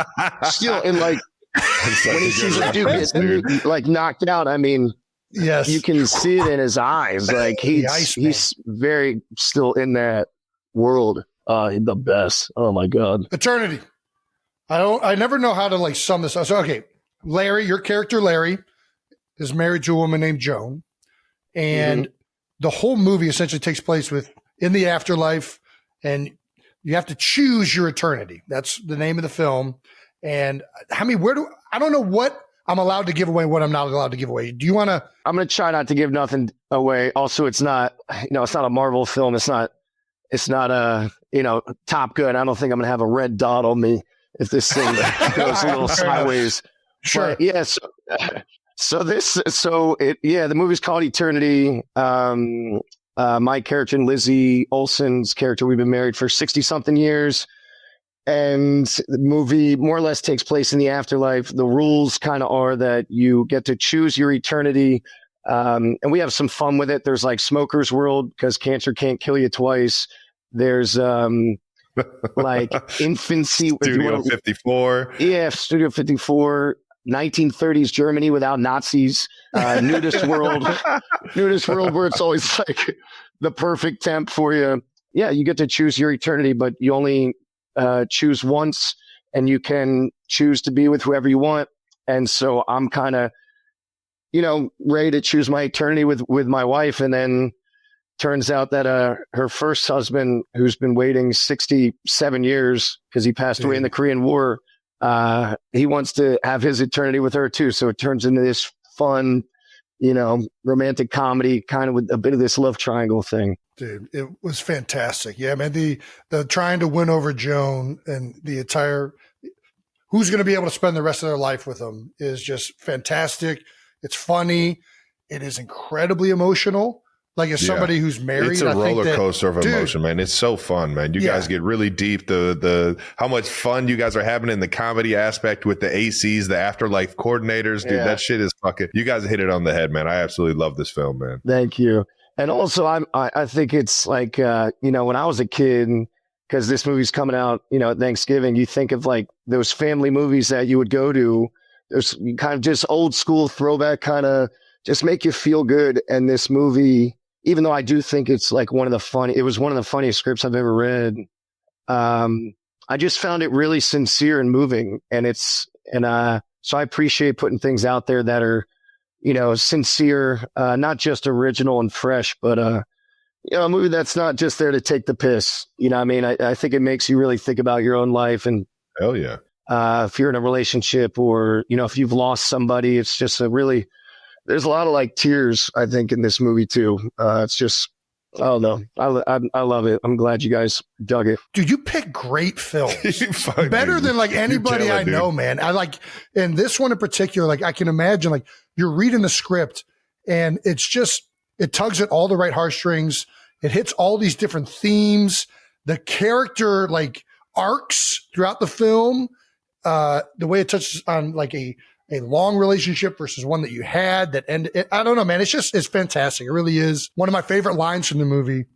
still in like, when he sees a dude like knocked out, I mean, you can see it in his eyes. Like he's very still in that world. The best. Oh my God. Eternity. I never know how to like sum this up. So, okay. Larry, your character, Larry, is married to a woman named Joan. And the whole movie essentially takes place in the afterlife, and you have to choose your eternity. That's the name of the film. And I mean, I don't know what I'm allowed to give away, what I'm not allowed to give away. Do you want to? I'm going to try not to give nothing away. Also, it's not a Marvel film. It's not Top Gun. I don't think I'm going to have a red dot on me if this thing goes a little sideways. Sure. But, yes. The movie's called Eternity. My character and Lizzie Olsen's character, we've been married for 60-something years. And the movie more or less takes place in the afterlife. The rules kind of are that you get to choose your eternity. And we have some fun with it. There's like Smoker's World because cancer can't kill you twice. There's like infancy. Studio 54. Yeah, Studio 54. 1930s Germany without Nazis. Nudist world where it's always like the perfect temp for you. Yeah, you get to choose your eternity, but you only choose once, and you can choose to be with whoever you want. And so I'm kind of, ready to choose my eternity with my wife. And then turns out that her first husband, who's been waiting 67 years because he passed away in the Korean War, he wants to have his eternity with her too. So it turns into this fun, romantic comedy, kind of with a bit of this love triangle thing. Dude, it was fantastic. Yeah, man. The trying to win over Joan and the entire who's going to be able to spend the rest of their life with them is just fantastic. It's funny. It is incredibly emotional. Like as somebody who's married, it's a roller coaster of emotion, man. It's so fun, man. You guys get really deep. The how much fun you guys are having in the comedy aspect with the ACs, the afterlife coordinators, dude. That shit is fucking. You guys hit it on the head, man. I absolutely love this film, man. Thank you. And also, I think it's like when I was a kid, because this movie's coming out, at Thanksgiving. You think of like those family movies that you would go to. There's kind of just old school throwback, kind of just make you feel good. And this movie, even though I do think it's like it was one of the funniest scripts I've ever read. I just found it really sincere and moving, and so I appreciate putting things out there that are, sincere, not just original and fresh, but a movie that's not just there to take the piss. You know what I mean? I think it makes you really think about your own life, and hell yeah. If you're in a relationship or, if you've lost somebody, it's just a really there's a lot of like tears, I think, in this movie too. It's just, I don't know. I love it. I'm glad you guys dug it. Dude, you pick great films. Better than like anybody I know, man. I like, and this one in particular, like I can imagine like you're reading the script and it's just, it tugs at all the right heartstrings. It hits all these different themes. The character like arcs throughout the film, the way it touches on like a long relationship versus one that you had that ended. I don't know, man. It's fantastic. It really is. One of my favorite lines from the movie,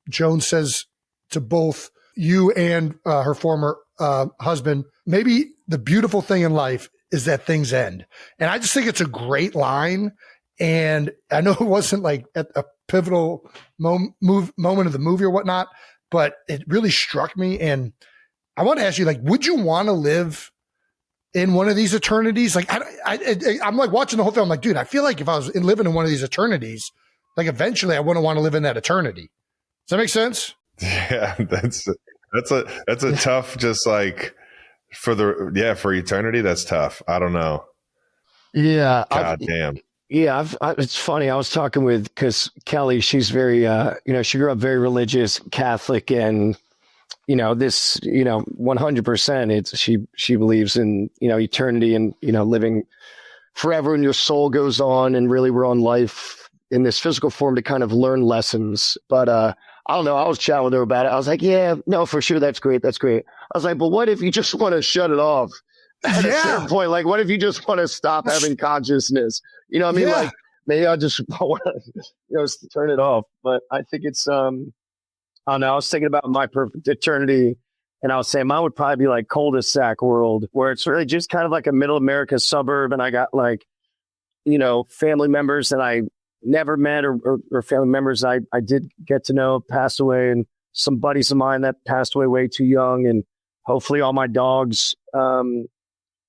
Joan says to both you and her former husband, maybe the beautiful thing in life is that things end. And I just think it's a great line. And I know it wasn't like at a pivotal moment of the movie or whatnot, but it really struck me. And I want to ask you, like, would you want to live in one of these eternities? Like, I'm like watching the whole film. I'm like, dude, I feel like if I was living in one of these eternities, like eventually I wouldn't want to live in that eternity. Does that make sense? Yeah, that's a tough, just like for eternity. That's tough. I don't know. Yeah. God damn. Yeah. It's funny. I was talking with, cause Kelly, she's very, she grew up very religious Catholic, and this, 100%, she believes in, eternity and, living forever, and your soul goes on, and really we're on life in this physical form to kind of learn lessons. But, I don't know. I was chatting with her about it. I was like, yeah, no, for sure. That's great. That's great. I was like, but what if you just want to shut it off at a certain point? Like, what if you just want to stop having consciousness? You know what I mean? Like, maybe I just want to, turn it off. But I think it's, I don't know. I was thinking about my perfect eternity, and I was saying mine would probably be like cul-de-sac world, where it's really just kind of like a middle America suburb. And I got like, family members that I never met or family members I did get to know passed away, and some buddies of mine that passed away way too young. And hopefully all my dogs,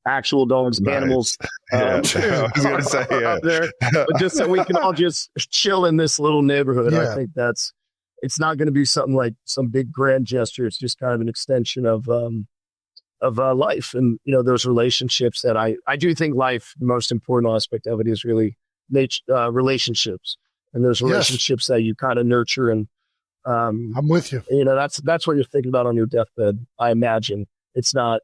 actual dogs, nice. Animals, I was going to say, there, but just so we can all just chill in this little neighborhood. Yeah. I think it's not going to be something like some big grand gesture. It's just kind of an extension of life and, those relationships that I do think life, the most important aspect of it is really relationships, and those relationships that you kind of nurture. And I'm with you. That's what you're thinking about on your deathbed. I imagine it's not,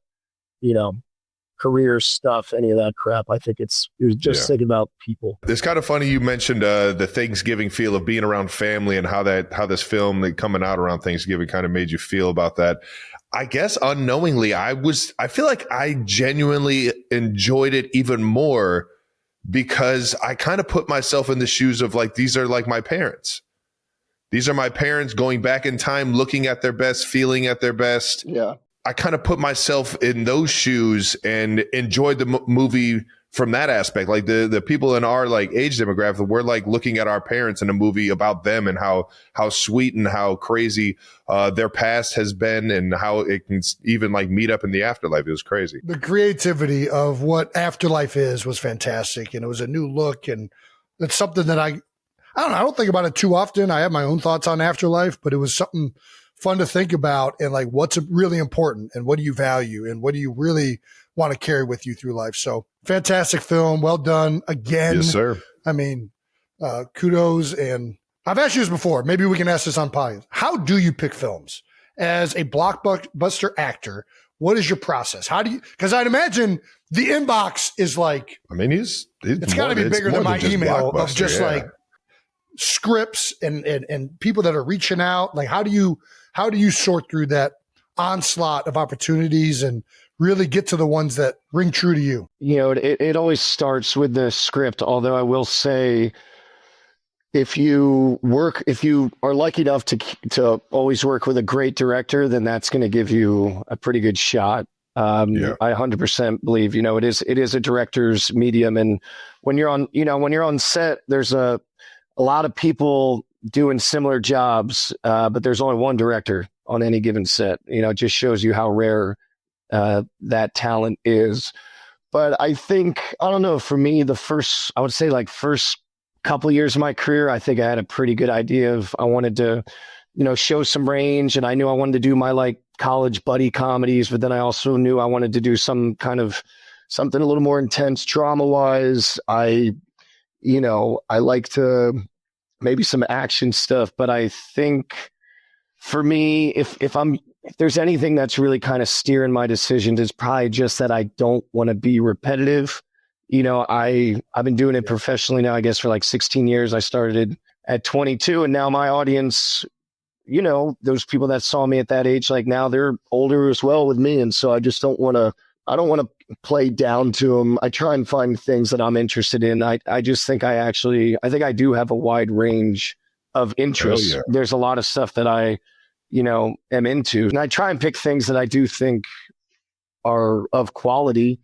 career stuff, any of that crap. I think you're just thinking about people. It's kind of funny you mentioned the Thanksgiving feel of being around family, and how this film coming out around Thanksgiving kind of made you feel about that. I guess unknowingly, I feel like I genuinely enjoyed it even more, because I kind of put myself in the shoes of like, these are like my parents. These are my parents going back in time, looking at their best, feeling at their best. Yeah. I kind of put myself in those shoes and enjoyed the movie from that aspect. Like the people in our like age demographic, we're like looking at our parents in a movie about them, and how sweet and how crazy their past has been, and how it can even like meet up in the afterlife. It was crazy. The creativity of what Afterlife was fantastic, and it was a new look, and it's something that I don't know. I don't think about it too often. I have my own thoughts on Afterlife, but it was something fun to think about, and like what's really important, and what do you value, and what do you really want to carry with you through life. So fantastic film. Well done again. Yes, sir. I mean, kudos. And I've asked you this before. Maybe we can ask this on podcast. How do you pick films as a blockbuster actor? What is your process? How do you, because I'd imagine the inbox is like, I mean, it's got to be bigger than my email of just like scripts and people that are reaching out. Like, how do you sort through that onslaught of opportunities and really get to the ones that ring true to you? It always starts with the script. Although I will say, if you are lucky enough to always work with a great director, then that's going to give you a pretty good shot. I 100% believe, it is a director's medium. And when you're on set, there's a lot of people doing similar jobs, but there's only one director on any given set. It just shows you how rare that talent is. But I think, I don't know, for me, first couple years of my career, I think I had a pretty good idea of, I wanted to, show some range, and I knew I wanted to do my like college buddy comedies, but then I also knew I wanted to do some kind of something a little more intense drama wise. I I like to maybe some action stuff, but I think for me, if there's anything that's really kind of steering my decisions, it's probably just that I don't want to be repetitive. I've been doing it professionally now, I guess, for like 16 years. I started at 22, and now my audience, those people that saw me at that age, like now they're older as well with me. And so I just don't want to play down to them. I try and find things that I'm interested in. I just think I think I do have a wide range of interests. Yeah. There's a lot of stuff that I, am into. And I try and pick things that I do think are of quality,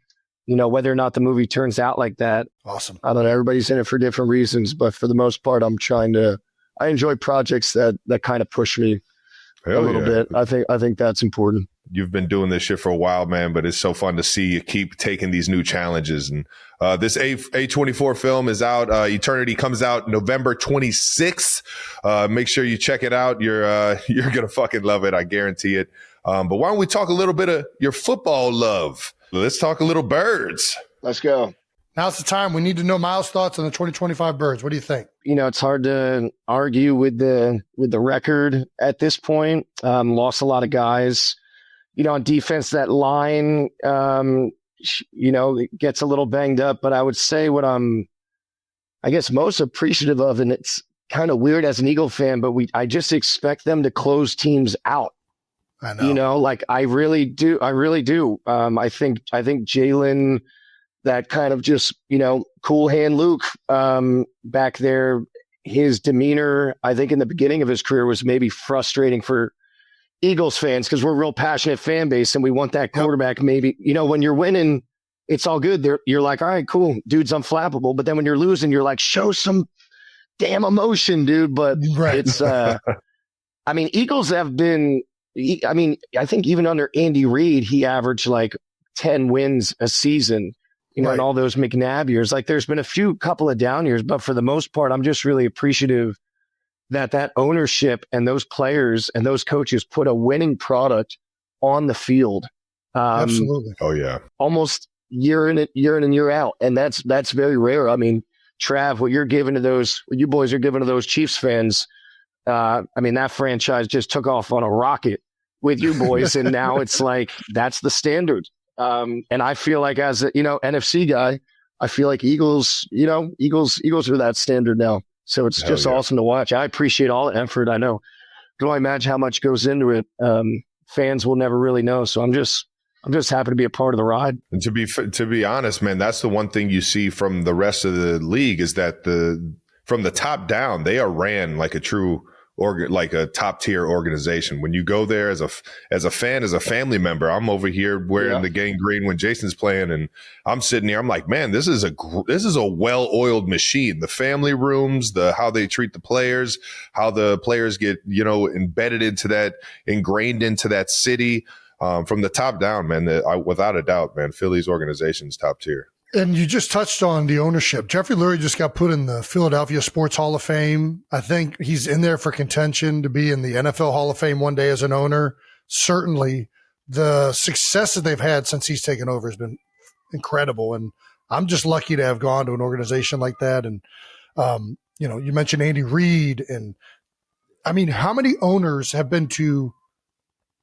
whether or not the movie turns out like that. Awesome. I don't know. Everybody's in it for different reasons, but for the most part, I enjoy projects that kind of push me a little bit. I think that's important. You've been doing this shit for a while, man, but it's so fun to see you keep taking these new challenges. And this A24 film is out. Eternity comes out November 26th. Make sure you check it out. You're going to fucking love it. I guarantee it. But why don't we talk a little bit of your football love? Let's talk a little Birds. Let's go. Now's the time. We need to know Miles' thoughts on the 2025 Birds. What do you think? It's hard to argue with the record at this point. Lost a lot of guys. On defense, that line, it gets a little banged up. But I would say what I'm, I guess, most appreciative of, and it's kind of weird as an Eagle fan, but I just expect them to close teams out. I know. I really do. I think Jalen, that kind of just, cool hand Luke back there, his demeanor, I think in the beginning of his career was maybe frustrating for Eagles fans because we're a real passionate fan base and we want that quarterback. Maybe, when you're winning, it's all good. You're like, all right, cool, dude's unflappable. But then when you're losing, you're like, show some damn emotion, dude. But it's, Eagles have been, I think even under Andy Reid, he averaged like 10 wins a season, in all those McNabb years. Like there's been a couple of down years, but for the most part, I'm just really appreciative that ownership and those players and those coaches put a winning product on the field. Absolutely. Oh yeah. Almost year in and year out. And that's very rare. Trav, what you boys are giving to those Chiefs fans. That franchise just took off on a rocket with you boys. And now it's like, that's the standard. And I feel like as a, NFC guy, I feel like Eagles are that standard now. So it's just awesome to watch. I appreciate all the effort. I know. Can I imagine how much goes into it? Fans will never really know. So I'm just happy to be a part of the ride. And to be honest, man, that's the one thing you see from the rest of the league is that from the top down, they are ran like a true like a top tier organization. When you go there as a fan, as a family member, I'm over here wearing the gang green when Jason's playing, and I'm sitting here. I'm like, man, this is a well-oiled machine. The family rooms, how they treat the players, how the players get embedded into that, ingrained into that city, from the top down, man. Without a doubt, man, Philly's organization's top tier. And you just touched on the ownership. Jeffrey Lurie just got put in the Philadelphia Sports Hall of Fame. I think he's in there for contention to be in the NFL Hall of Fame one day as an owner. Certainly, the success that they've had since he's taken over has been incredible. And I'm just lucky to have gone to an organization like that. And, you mentioned Andy Reid. And, how many owners have been to,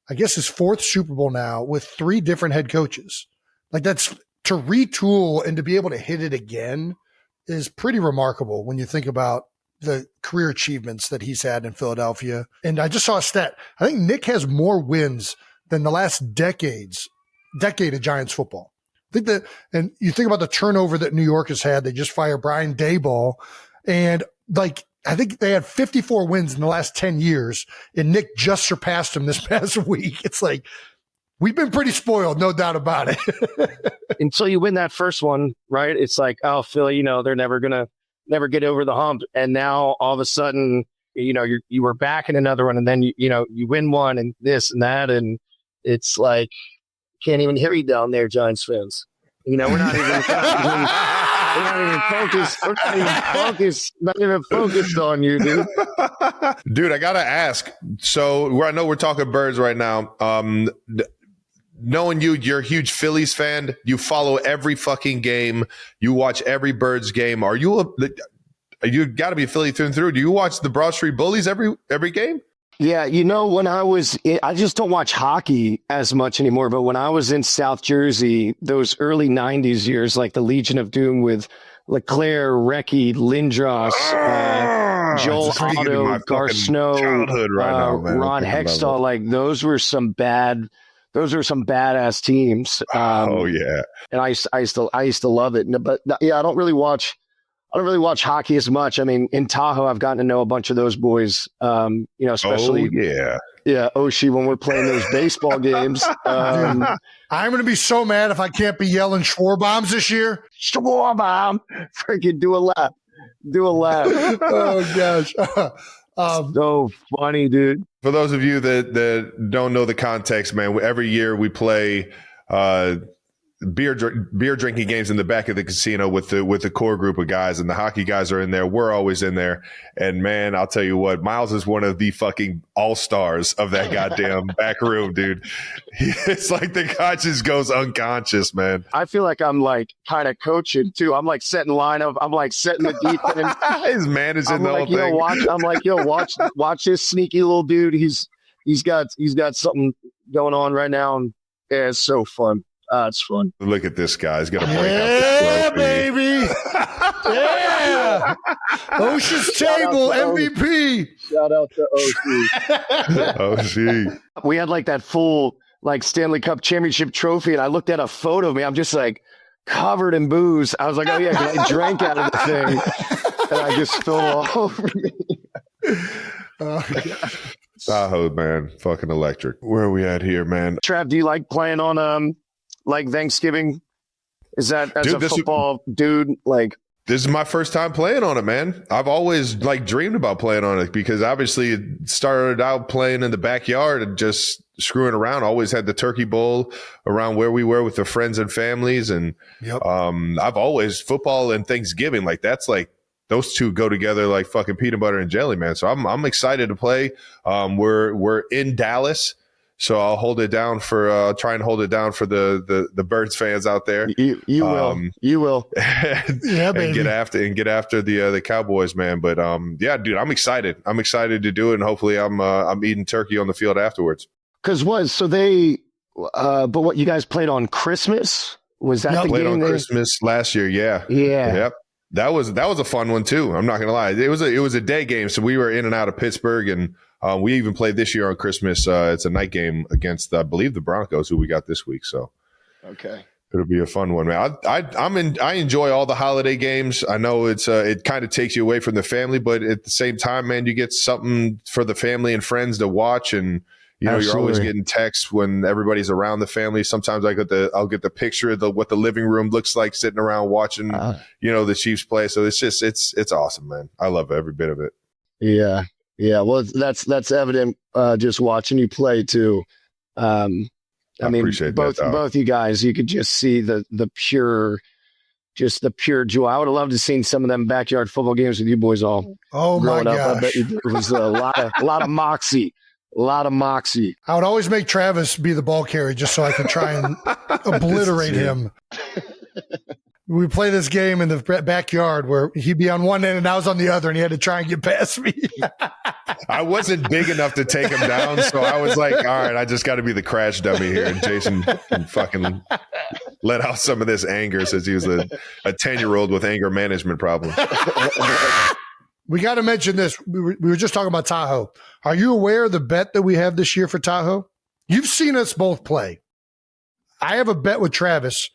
I guess, his fourth Super Bowl now with 3 different head coaches? Like that's – to retool and to be able to hit it again is pretty remarkable when you think about the career achievements that he's had in Philadelphia. And I just saw a stat. I think Nick has more wins than the last decade of Giants football. And you think about the turnover that New York has had. They just fired Brian Daboll. And I think they had 54 wins in the last 10 years. And Nick just surpassed him this past week. It's like, we've been pretty spoiled, no doubt about it. Until you win that first one, right? It's like, oh, Philly, they're never get over the hump. And now all of a sudden, you were back in another one, and then you win one and this and that, and it's like can't even hear you down there, Giants fans. We're not even focused on you, dude. Dude, I gotta ask. So I know we're talking Birds right now. knowing you're a huge Phillies fan. You follow every fucking game. You watch every Birds game. You got to be a Philly through and through. Do you watch the Broad Street Bullies every game? Yeah, when I just don't watch hockey as much anymore, but when I was in South Jersey, those early 90s years, like the Legion of Doom with Leclerc, Recchi, Lindros, Joel Otto, Gar Snow, Ron Hextall, like those were some badass teams. Oh yeah. And I used to love it. But yeah, I don't really watch hockey as much. I mean, in Tahoe, I've gotten to know a bunch of those boys, especially Oshie when we're playing those baseball games. I'm going to be so mad if I can't be yelling Schwarbombs this year. Schwarbomb. Freaking do a lap. Oh, gosh. So funny, dude. For those of you that don't know the context, man, every year we play beer drinking games in the back of the casino with the core group of guys, and the hockey guys are in there. We're always in there. And man, I'll tell you what, Miles is one of the fucking all-stars of that goddamn back room, dude. It's like the guy just goes unconscious, man. I feel like I'm like kind of coaching too. I'm like setting lineup. I'm like setting the defense. He's managing the whole thing. Watch this sneaky little dude. He's got something going on right now. And yeah, it's so fun. It's fun. Look at this guy. He's going to break out the trophy. Baby. Yeah. Ocean's Table MVP. Shout out to Oshie. Oshie. We had like that full Stanley Cup championship trophy, and I looked at a photo of me. I'm just like covered in booze. I was like, oh yeah, because I drank out of the thing, and I just spilled all over me. Oh, gosh. Tahoe, man. Fucking electric. Where are we at here, man? Trav, do you like playing on Thanksgiving? Is that as a football dude? This is my first time playing on it, man. I've always dreamed about playing on it because obviously it started out playing in the backyard and just screwing around. Always had the turkey bowl around where we were with the friends and families. And I've always football and Thanksgiving, that's those two go together like fucking peanut butter and jelly, man. So I'm excited to play. We're in Dallas. So I'll hold it down try and hold it down for the Birds fans out there. You will. Yeah, baby. And get after the Cowboys, man. But yeah, dude, I'm excited. I'm excited to do it, and hopefully I'm eating turkey on the field afterwards. But what you guys played on Christmas? Was that the played game? On Christmas last year, yeah. Yeah. Yep. That was a fun one too. I'm not gonna lie. It was a day game, so we were in and out of Pittsburgh, and we even played this year on Christmas. It's a night game against, I believe, the Broncos, who we got this week. So, okay, it'll be a fun one, man. I enjoy all the holiday games. I know it kind of takes you away from the family, but at the same time, man, you get something for the family and friends to watch, and you're always getting texts when everybody's around the family. Sometimes I'll get the picture of what the living room looks like sitting around watching, the Chiefs play. So it's awesome, man. I love every bit of it. Yeah. Yeah, well, that's evident just watching you play too. I mean, appreciate both you guys, you could just see the pure joy. I would have loved to seen some of them backyard football games with you boys all. Oh my gosh, I bet it was a lot of moxie. A lot of moxie. I would always make Travis be the ball carrier just so I could try and obliterate him. We play this game in the backyard where he'd be on one end and I was on the other, and he had to try and get past me. I wasn't big enough to take him down, so I was like, all right, I just got to be the crash dummy here. And Jason can fucking let out some of this anger since he was a 10-year-old with anger management problems. We got to mention this. We were just talking about Tahoe. Are you aware of the bet that we have this year for Tahoe? You've seen us both play. I have a bet with Travis.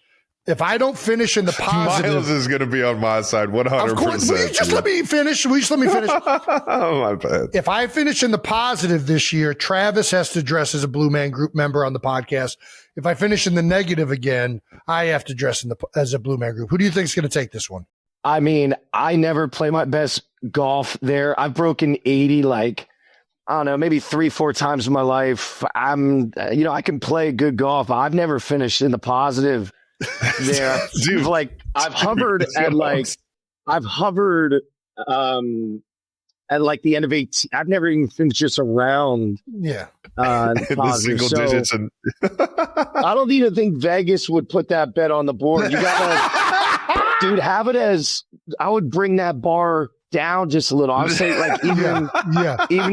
If I don't finish in the positive, Miles is going to be on my side 100%. Of course, will you just let me finish? Oh, my bad. If I finish in the positive this year, Travis has to dress as a Blue Man Group member on the podcast. If I finish in the negative again, I have to dress as a Blue Man Group. Who do you think is going to take this one? I mean, I never play my best golf there. I've broken 80 I don't know, maybe 3-4 times in my life. I can play good golf. I've never finished in the positive there. Dude, I've hovered at like the end of 18. I've never even finished just a round. Yeah. The single digits. And I don't even think Vegas would put that bet on the board. You gotta, dude, have it as, I would bring that bar down just a little. I would say like even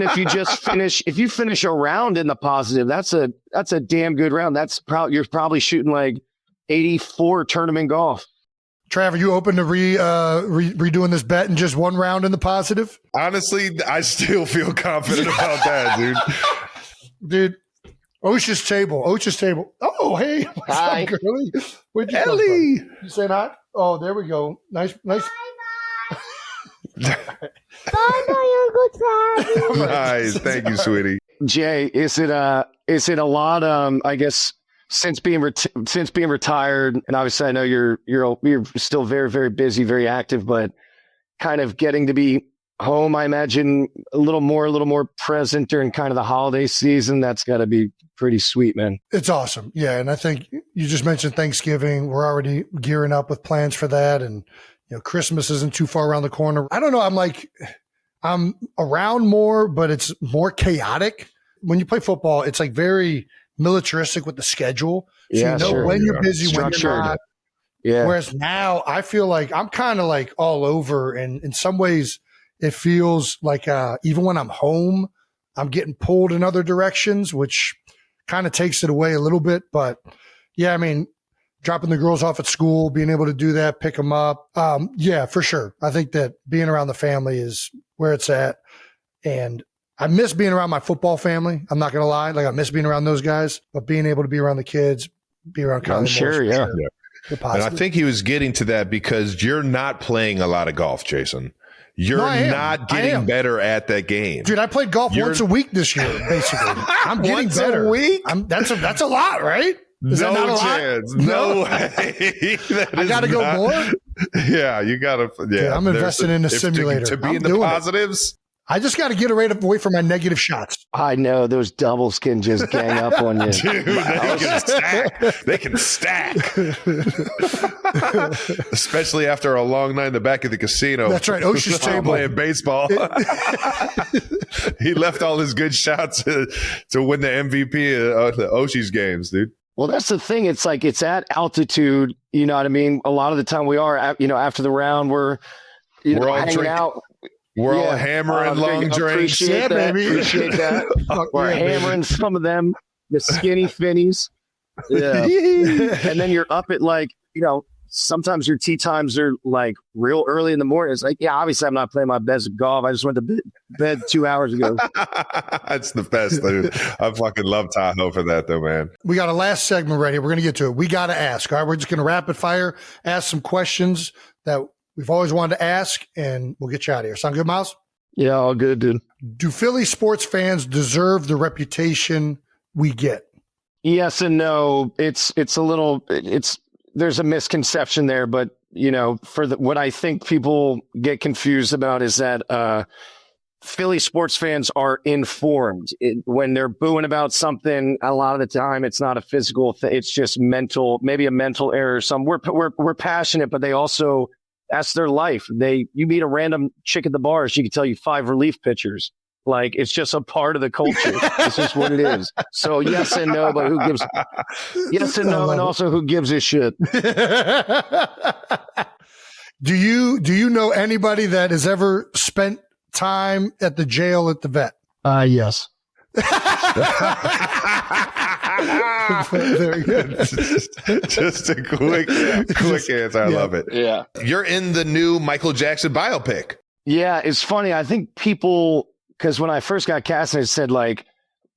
if you finish a round in the positive, that's a damn good round. You're probably shooting like 84 tournament golf. Trav, are you open to redoing this bet in just one round in the positive? honestly, I still feel confident about that, dude. Dude, Osh's table. Oh, hey. What's Hi. up, girlie? Where'd you come Ellie. from? You saying hi? Oh, there we go. Nice. Bye, Uncle Travis. Nice. Thank you, sweetie. Jay, is it a lot? I guess since being retired, and obviously I know you're still very, very busy, very active, but kind of getting to be home, I imagine a little more present during kind of the holiday season. That's got to be pretty sweet, man. It's awesome. Yeah. And I think you just mentioned Thanksgiving. We're already gearing up with plans for that. And, Christmas isn't too far around the corner. I don't know. I'm around more, but it's more chaotic. When you play football, it's like very militaristic with the schedule. So when you're busy, when you're not. Yeah. Whereas now I feel like I'm kind of like all over. And in some ways it feels like even when I'm home, I'm getting pulled in other directions, which kind of takes it away a little bit. But yeah, I mean, dropping the girls off at school, being able to do that, pick them up. Yeah, for sure. I think that being around the family is where it's at. And I miss being around my football family. I'm not going to lie. Like I miss being around those guys, but being able to be around the kids, be around Kylie. I'm sure. Yeah. And I think he was getting to that because you're not playing a lot of golf, Jason. You're not getting better at that game. Dude, I played golf once a week this year, basically. I'm getting better. Once a week? That's a lot, right? Is that not a chance. lot? No way. I got to go more? Yeah, you got to. Yeah, dude, I'm investing in a simulator. To be in the positives. I just got to get away from my negative shots. I know those doubles can just gang up on you. Dude, they can stack. Especially after a long night in the back of the casino. That's right. Osh's table. Playing baseball. He left all his good shots to win the MVP of the Osh's games, dude. Well, that's the thing. It's like it's at altitude. You know what I mean? A lot of the time we are, after the round, we're all hanging out. We're all hammering long drinks. Appreciate that. We're hammering some of them, the skinny finnies. Yeah. And then you're up at sometimes your tee times are like real early in the morning. It's like, obviously I'm not playing my best golf. I just went to bed 2 hours ago. That's the best, dude. I fucking love Tahoe for that though, man. We got a last segment ready. We're going to get to it. We got to ask. All right. We're just going to rapid fire, ask some questions that we've always wanted to ask, and we'll get you out of here. Sound good, Miles? Yeah, all good, dude. Do Philly sports fans deserve the reputation we get? Yes and no. There's a misconception there, but what I think people get confused about is that Philly sports fans are informed. When they're booing about something, a lot of the time it's not a physical thing. It's just maybe a mental error. We're passionate, but they also, that's their life. You meet a random chick at the bar, she can tell you 5 relief pitchers. Like, it's just a part of the culture. It's just what it is. So yes and no, but yes and no, and also who gives a shit? Do you know anybody that has ever spent time at the jail at the vet? Yes. Very good. Just a quick answer. I love it. Yeah. You're in the new Michael Jackson biopic. Yeah, it's funny. I think people, because when I first got cast, it said like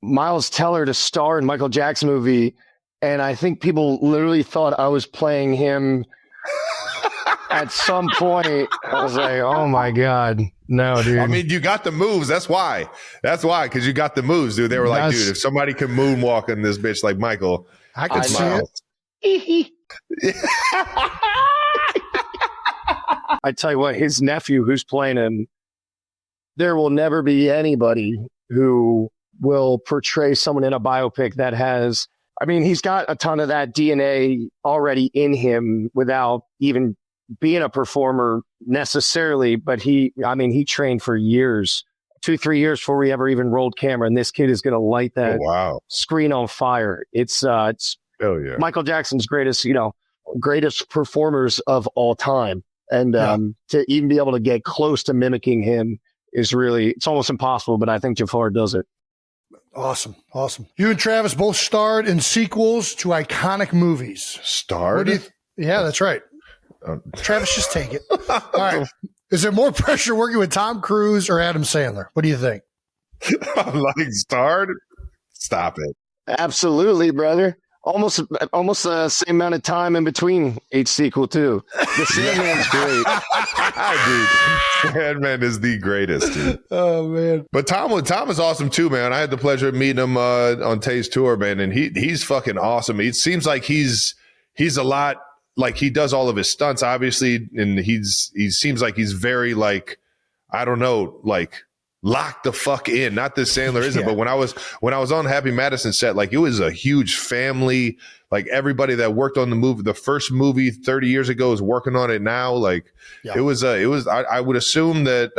Miles Teller to star in Michael Jackson movie, and I think people literally thought I was playing him at some point. I was like, oh my God. No, dude. I mean, you got the moves. That's why, because you got the moves, dude. They were like, dude, if somebody can moonwalk in this bitch like Michael, I could see it. I tell you what, his nephew who's playing him, there will never be anybody who will portray someone in a biopic that has, he's got a ton of that DNA already in him without even being a performer necessarily, but he trained for years 2-3 years before we ever even rolled camera, and this kid is going to light that screen on fire. It's hell yeah. Michael Jackson's greatest performers of all time. And to even be able to get close to mimicking him is really, it's almost impossible, but I think Jafar does it. Awesome. You and Travis both starred in sequels to iconic movies. Starred? Yeah, that's right. Travis, just take it. All right. Is there more pressure working with Tom Cruise or Adam Sandler? What do you think? Like starred? Stop it. Absolutely, brother. Almost the same amount of time in between each sequel too. The Sandman's great. Dude, Sandman is the greatest, dude. Oh man. But Tom is awesome too, man. I had the pleasure of meeting him on Tay's tour, man, and he's fucking awesome. It seems like he's a lot like he does all of his stunts, obviously, and he seems like he's very like, I don't know, like locked the fuck in. Not that Sandler isn't, but when I was on Happy Madison set, like it was a huge family. Like everybody that worked on the movie, the first movie 30 years ago is working on it now. Like it was. I would assume that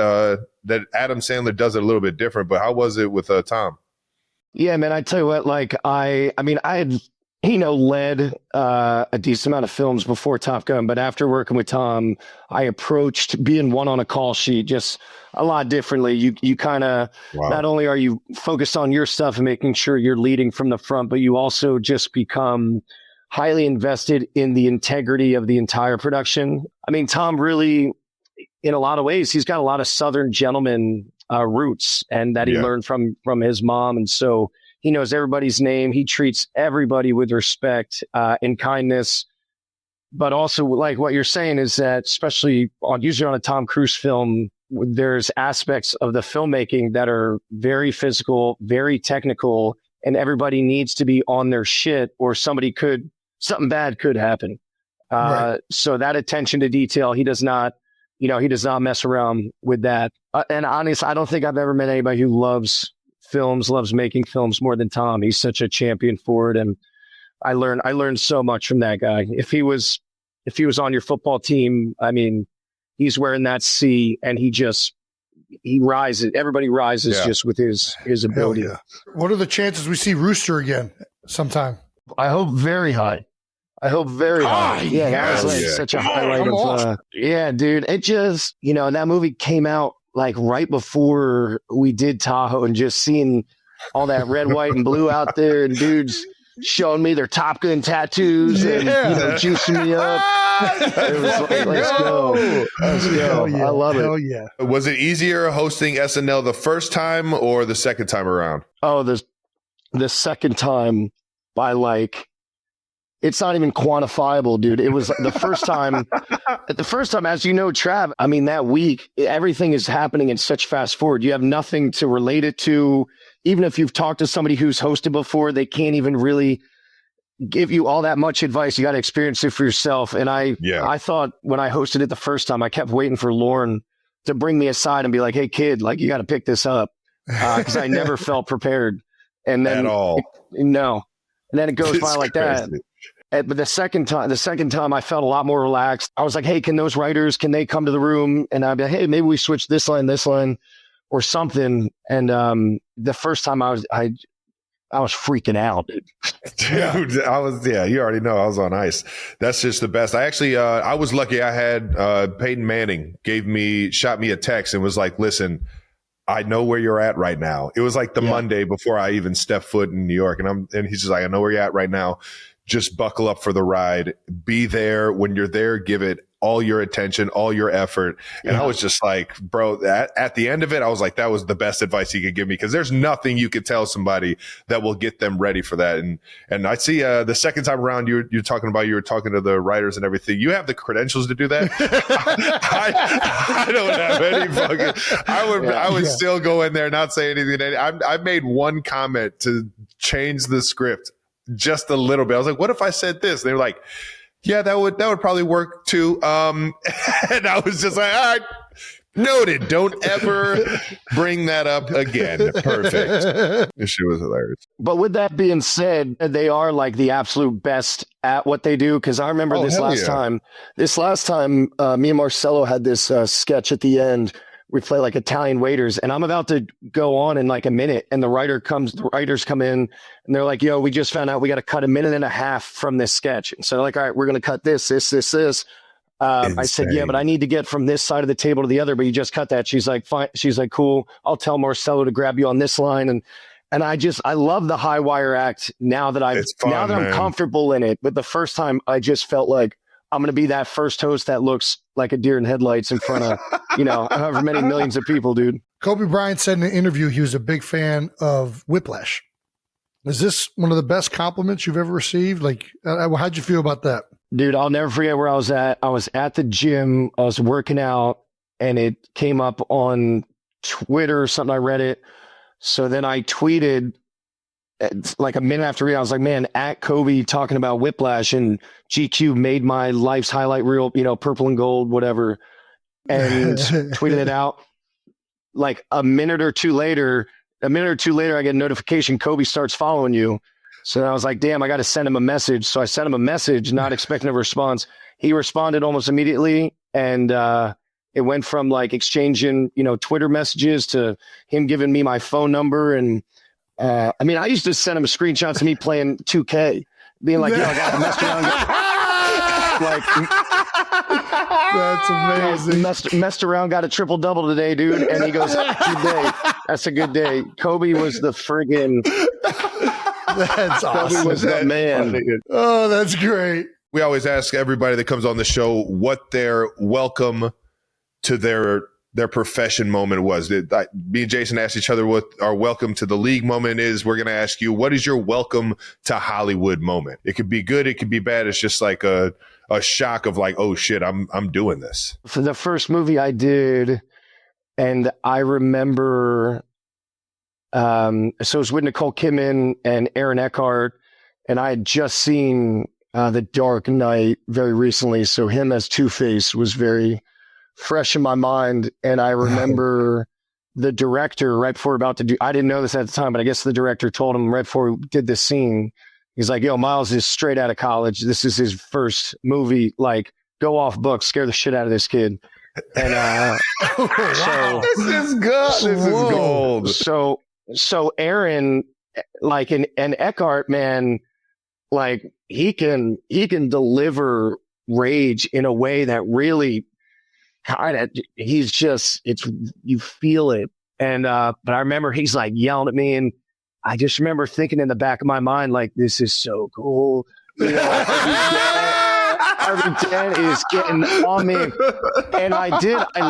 that Adam Sandler does it a little bit different. But how was it with Tom? Yeah, man. I tell you what. Like I had led a decent amount of films before Top Gun, but after working with Tom, I approached being one on a call sheet just a lot differently. You kind of, not only are you focused on your stuff and making sure you're leading from the front, but you also just become highly invested in the integrity of the entire production. I mean, Tom really, in a lot of ways, he's got a lot of Southern gentleman roots, and that he learned from his mom. And so he knows everybody's name. He treats everybody with respect and kindness. But also, like what you're saying is that, especially usually on a Tom Cruise film, there's aspects of the filmmaking that are very physical, very technical, and everybody needs to be on their shit, or something bad could happen. So that attention to detail, he does not mess around with that. And honestly, I don't think I've ever met anybody who loves making films more than Tom. He's such a champion for it, and I learned so much from that guy. If he was on your football team, I mean, he's wearing that C, and he rises. Everybody rises just with his ability. Yeah. What are the chances we see Rooster again sometime? I hope very high. High. Yeah, that was like such a highlight of. Dude, it just that movie came out like right before we did Tahoe, and just seeing all that red, white, and blue out there, and dudes showing me their Top Gun tattoos and juicing me up. It was like, let's go. Yeah. I love it. Hell yeah. Was it easier hosting SNL the first time or the second time around? Oh, the second time by like, it's not even quantifiable, dude. It was the first time. The first time, as you know, Trav, I mean, that week, everything is happening in such fast forward. You have nothing to relate it to. Even if you've talked to somebody who's hosted before, they can't even really give you all that much advice. You got to experience it for yourself. And I thought when I hosted it the first time, I kept waiting for Lauren to bring me aside and be like, "Hey, kid, like you got to pick this up," because I never felt prepared. And then at all, no. And then it goes by like that. But the second time, I felt a lot more relaxed. I was like, "Hey, can those writers, can they come to the room?" And I'd be like, "Hey, maybe we switch this line, or something." And the first time I was freaking out, dude. Dude, I was, you already know I was on ice. That's just the best. I actually, I was lucky. I had Peyton Manning shot me a text and was like, "Listen, I know where you're at right now." It was like the Monday before I even stepped foot in New York. And he's just like, "I know where you're at right now. Just buckle up for the ride. Be there. When you're there, give it all your attention, all your effort." And I was just like, bro, at the end of it, I was like, that was the best advice he could give me, because there's nothing you could tell somebody that will get them ready for that. And I see the second time around, you were talking to the writers and everything. You have the credentials to do that. I don't have any fucking. I would still go in there and not say anything. I made one comment to change the script just a little bit. I was like, what if I said this? And they were like, yeah, that would probably work too. And I was just like, all right, noted. Don't ever bring that up again. Perfect. This shit was hilarious. But with that being said, they are like the absolute best at what they do. Because I remember this last time, me and Marcelo had this sketch at the end we play like Italian waiters, and I'm about to go on in like a minute, and the writers come in, and they're like, yo, we just found out we got to cut a minute and a half from this sketch. And so they're like, all right, we're going to cut this. I said, yeah, but I need to get from this side of the table to the other, but you just cut that. She's like, fine. She's like, cool. I'll tell Marcelo to grab you on this line. And I love the high wire act now that I'm comfortable in it. But the first time I just felt like I'm going to be that first host that looks like a deer in headlights in front of, however many millions of people, dude. Kobe Bryant said in an interview he was a big fan of Whiplash. Is this one of the best compliments you've ever received? Like, how'd you feel about that? Dude, I'll never forget where I was at. I was at the gym. I was working out, and it came up on Twitter or something. I read it. So then I tweeted like a minute after reading, I was like, man, at Kobe talking about Whiplash, and GQ made my life's highlight reel, purple and gold, whatever, and tweeted it out. Like a minute or two later, I get a notification, Kobe starts following you. So I was like, damn, I got to send him a message. So I sent him a message, not expecting a response. He responded almost immediately. And it went from like exchanging, Twitter messages to him giving me my phone number. And I used to send him screenshots of me playing 2K, being like, yo, I got messed around. That's amazing. Messed around, got a triple double today, dude. And he goes, good day. That's a good day. Kobe was the friggin'. That's awesome. Kobe was the man. Oh, that's great. We always ask everybody that comes on the show what their welcome to their profession moment was. Me and Jason asked each other what our welcome to the league moment is. We're going to ask you, what is your welcome to Hollywood moment? It could be good. It could be bad. It's just like a shock of like, oh shit, I'm doing this. For the first movie I did, and I remember, so it was with Nicole Kidman and Aaron Eckhart, and I had just seen The Dark Knight very recently, so him as Two-Face was very fresh in my mind. And I remember the director right before about to do, I didn't know this at the time, but I guess the director told him right before we did this scene, he's like, yo, Miles is straight out of college. This is his first movie. Like, go off book, scare the shit out of this kid. And so this is good. This is gold. So Aaron, like, and Eckhart, man, like he can deliver rage in a way that really kind of, you feel it. And but I remember he's like yelling at me, and I just remember thinking in the back of my mind, like, this is so cool. Every dad is getting on me. And I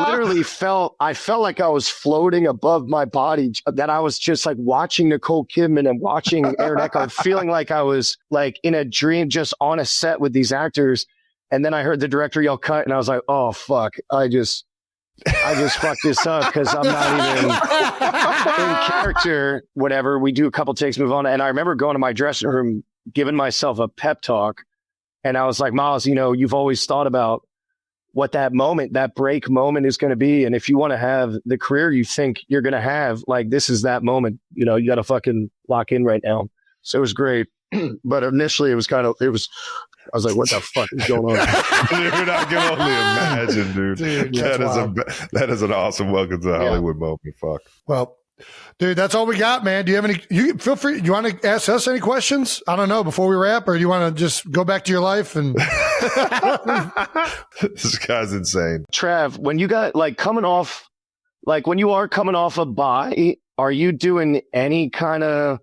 literally felt like I was floating above my body, that I was just like watching Nicole Kidman and watching Aaron Eckhart, feeling like I was like in a dream, just on a set with these actors. And then I heard the director yell cut, and I was like, oh fuck, I just fucked this up, because I'm not even in character, whatever. We do a couple takes, move on. And I remember going to my dressing room, giving myself a pep talk. And I was like, Miles, you've always thought about what that moment, that break moment is going to be. And if you want to have the career you think you're going to have, like, this is that moment, you got to fucking lock in right now. So it was great. But initially I was like, what the fuck is going on? Dude, I can only imagine, dude. That is an awesome welcome to the Hollywood moment. Fuck. Well, dude, that's all we got, man. Do you have any? You feel free. Do you want to ask us any questions? I don't know, before we wrap, or do you want to just go back to your life and? This guy's insane. Trav, when you got when you are coming off a bye, are you doing any kind of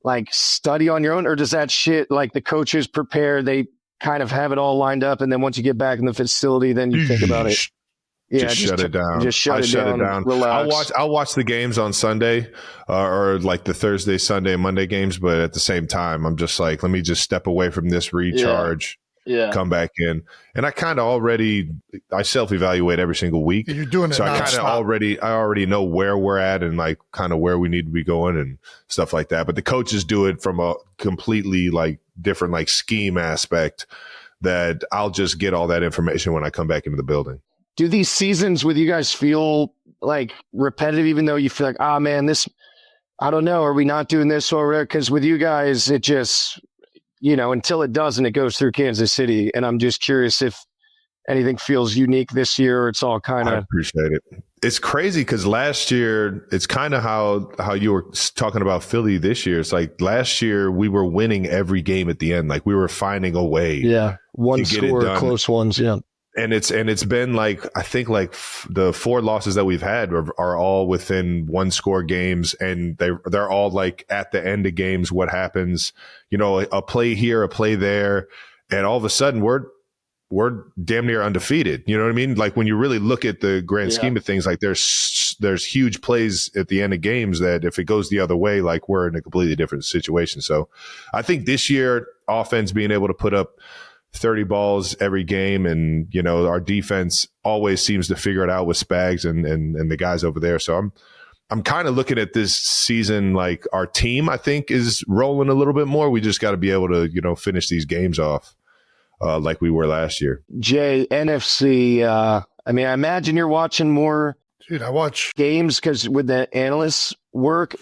like study on your own, or does that shit, like, the coaches prepare, they kind of have it all lined up, and then once you get back in the facility, then you think about it? Yeah, just shut it down. Just shut it down. Relax. I'll watch the games on Sunday, or like the Thursday, Sunday, Monday games. But at the same time, I'm just like, let me just step away from this, recharge, come back in. And I kind of I self-evaluate every single week. You're doing it. So I already know where we're at, and like kind of where we need to be going and stuff like that. But the coaches do it from a completely like different like scheme aspect, that I'll just get all that information when I come back into the building. Do these seasons with you guys feel like repetitive, even though you feel like, man, this, I don't know, are we not doing this or? Because with you guys, it just, until it doesn't, it goes through Kansas City. And I'm just curious if anything feels unique this year? Or it's all kind I of. appreciate it. It's crazy because last year, it's kind of how you were talking about Philly this year. It's like last year we were winning every game at the end. Like we were finding a way. Yeah, one score, close ones. Yeah, and it's been like I think like the 4 losses that we've had are all within 1 score games, and they're all like at the end of games. What happens? You know, a play here, a play there, and all of a sudden we're damn near undefeated. You know what I mean? Like when you really look at the grand scheme of things, like there's huge plays at the end of games that if it goes the other way, like we're in a completely different situation. So I think this year offense being able to put up 30 balls every game, and you know our defense always seems to figure it out with Spags and the guys over there. So I'm kind of looking at this season like our team I think is rolling a little bit more. We just got to be able to, you know, finish these games off. Like we were last year. Jay, NFC, I mean, I imagine you're watching more Dude, I watch games because with the analysts' work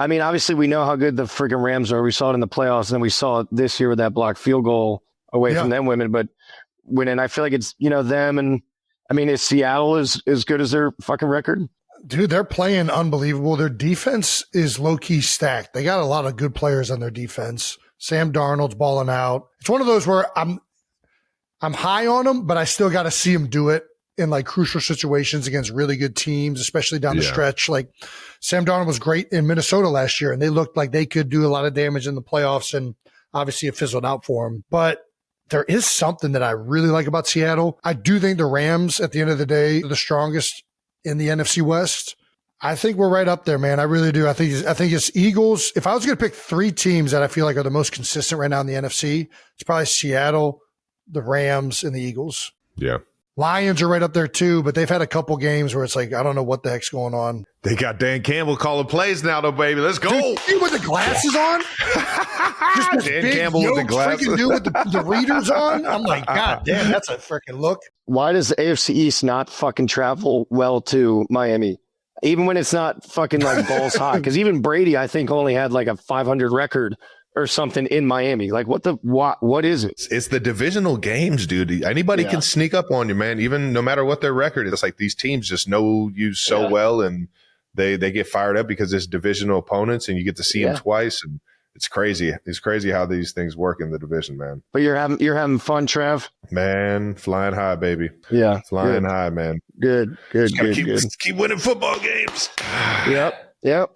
I mean, obviously we know how good the freaking Rams are. We saw it in the playoffs, and we saw it this year with that blocked field goal away from them women. But and I feel like it's, you know, them, and I mean, is Seattle as good as their fucking record? Dude, they're playing unbelievable. Their defense is low-key stacked. They got a lot of good players on their defense. Sam Darnold's balling out. It's one of those where I'm high on him, but I still got to see him do it in like crucial situations against really good teams, especially down the stretch. Like Sam Darnold was great in Minnesota last year, and they looked like they could do a lot of damage in the playoffs, and obviously it fizzled out for him. But there is something that I really like about Seattle. I do think the Rams, at the end of the day, are the strongest in the NFC West. I think we're right up there, man. I really do. I think it's Eagles. If I was going to pick 3 teams that I feel like are the most consistent right now in the NFC, it's probably Seattle, the Rams, and the Eagles. Yeah. Lions are right up there too, but they've had a couple games where it's like, I don't know what the heck's going on. They got Dan Campbell calling plays now, though, baby. Let's go. Dude, see with the glasses on? Just this Dan big Campbell with the glasses. freaking dude with the readers on? I'm like, God damn, that's a freaking look. Why does the AFC East not fucking travel well to Miami? Even when it's not fucking like balls hot. Because even Brady, I think, only had like a 500 record or something in Miami. Like what is it? It's the divisional games, dude. Anybody can sneak up on you, man. Even no matter what their record is. It's like these teams just know you so well, and they get fired up because it's divisional opponents, and you get to see them twice, and it's crazy. It's crazy how these things work in the division, man. But you're having fun, Trav? Man, flying high, baby. Yeah. Flying high, man. Good. Keep winning football games. Yep.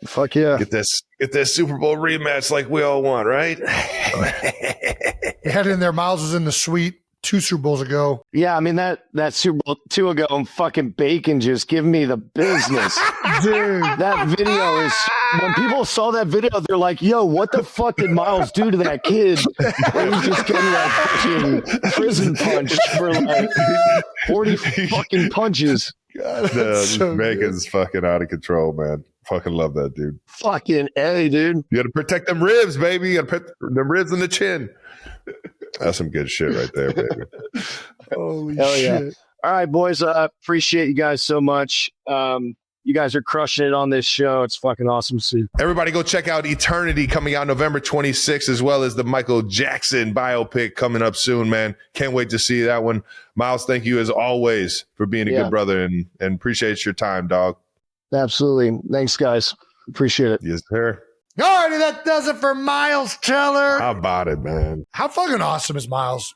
Fuck yeah. Get this Super Bowl rematch like we all want, right? They had it in there. Miles was in the suite 2 Super Bowls ago. Yeah, I mean that Super Bowl 2 ago, fucking Bacon just giving me the business. Dude, that video is, when people saw that video, they're like, yo, what the fuck did Miles do to that kid? And he's just getting like fucking prison punched for like 40 fucking punches. God, so Bacon's fucking out of control, man. Fucking love that dude. Fucking A, dude. You got to protect them ribs, baby. You got to protect them ribs in the chin. That's some good shit right there, baby. Holy Hell shit. Yeah. All right, boys. I appreciate you guys so much. You guys are crushing it on this show. It's fucking awesome to see. Everybody go check out Eternity coming out November 26th, as well as the Michael Jackson biopic coming up soon, man. Can't wait to see that one. Miles, thank you as always for being a good brother, and appreciate your time, dog. Absolutely. Thanks, guys. Appreciate it. Yes, sir. Alrighty, that does it for Miles Teller. How about it, man? How fucking awesome is Miles?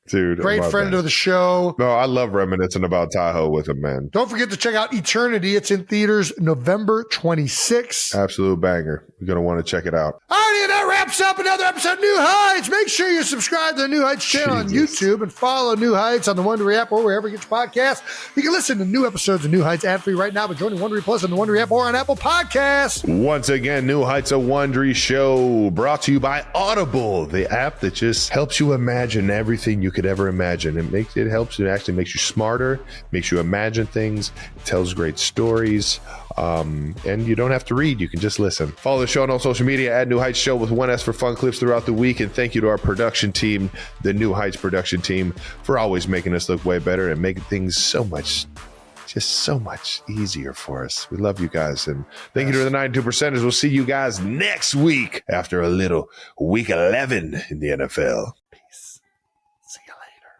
Dude, great friend of the show. No, I love reminiscing about Tahoe with him, man. Don't forget to check out Eternity. It's in theaters November 26th. Absolute banger. You're going to want to check it out. Alrighty, that wraps up another episode of New Heights. Make sure you subscribe to the New Heights channel on YouTube and follow New Heights on the Wondery app or wherever you get your podcasts. You can listen to new episodes of New Heights ad-free right now by joining Wondery Plus on the Wondery app or on Apple Podcasts. Once again, New Heights, a Wondery show brought to you by Audible, the app that just helps you imagine everything you could ever imagine. It helps. It actually makes you smarter, makes you imagine things. It tells great stories. And you don't have to read. You can just listen. Follow the show on all social media at New Heights Show with 1S for fun clips throughout the week. And thank you to our production team, the New Heights production team, for always making us look way better and making things so much easier for us. We love you guys. And thank you to the 92%ers. We'll see you guys next week after a little week 11 in the NFL. Peace. See you later.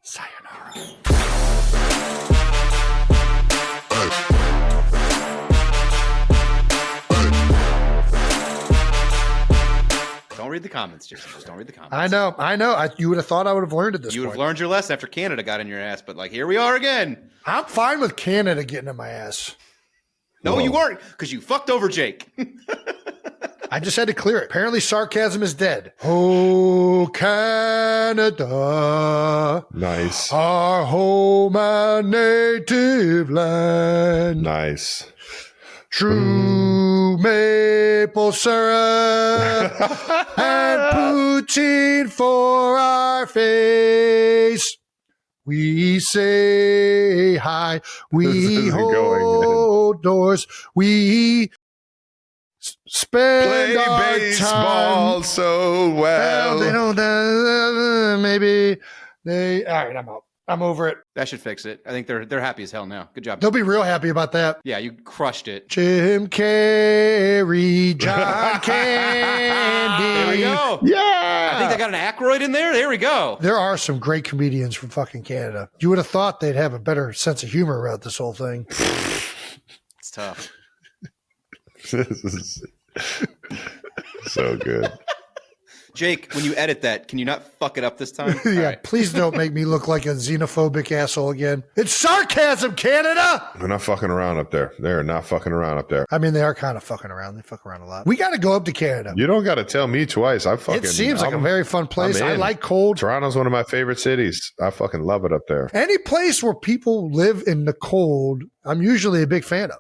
Sayonara. Don't read the comments, Jason. Just don't read the comments. I know. You would have thought I would have learned at this You would point. have learned your lesson after Canada got in your ass, but here we are again. I'm fine with Canada getting in my ass. No, you weren't, because you fucked over Jake. I just had to clear it. Apparently, sarcasm is dead. Oh, Canada. Nice. Our home and native land. Nice. True maple syrup and poutine for our face. We say hi. We hold doors. We spend Play our baseball time. so well. They don't. Maybe they. All right, I'm out. I'm over it. That should fix it. I think they're happy as hell now. Good job. They'll be real happy about that. Yeah, you crushed it. Jim Carrey, John Candy. There we go. Yeah. I think they got an Aykroyd in there. There we go. There are some great comedians from fucking Canada. You would have thought they'd have a better sense of humor about this whole thing. It's tough. This is so good. Jake, when you edit that, can you not fuck it up this time? Yeah, All right. please don't make me look like a xenophobic asshole again. It's sarcasm, Canada! They're not fucking around up there. They're not fucking around up there. I mean, they are kind of fucking around. They fuck around a lot. We got to go up to Canada. You don't got to tell me twice. It seems like a very fun place. I'm I in. like cold. Toronto's one of my favorite cities. I fucking love it up there. Any place where people live in the cold, I'm usually a big fan of.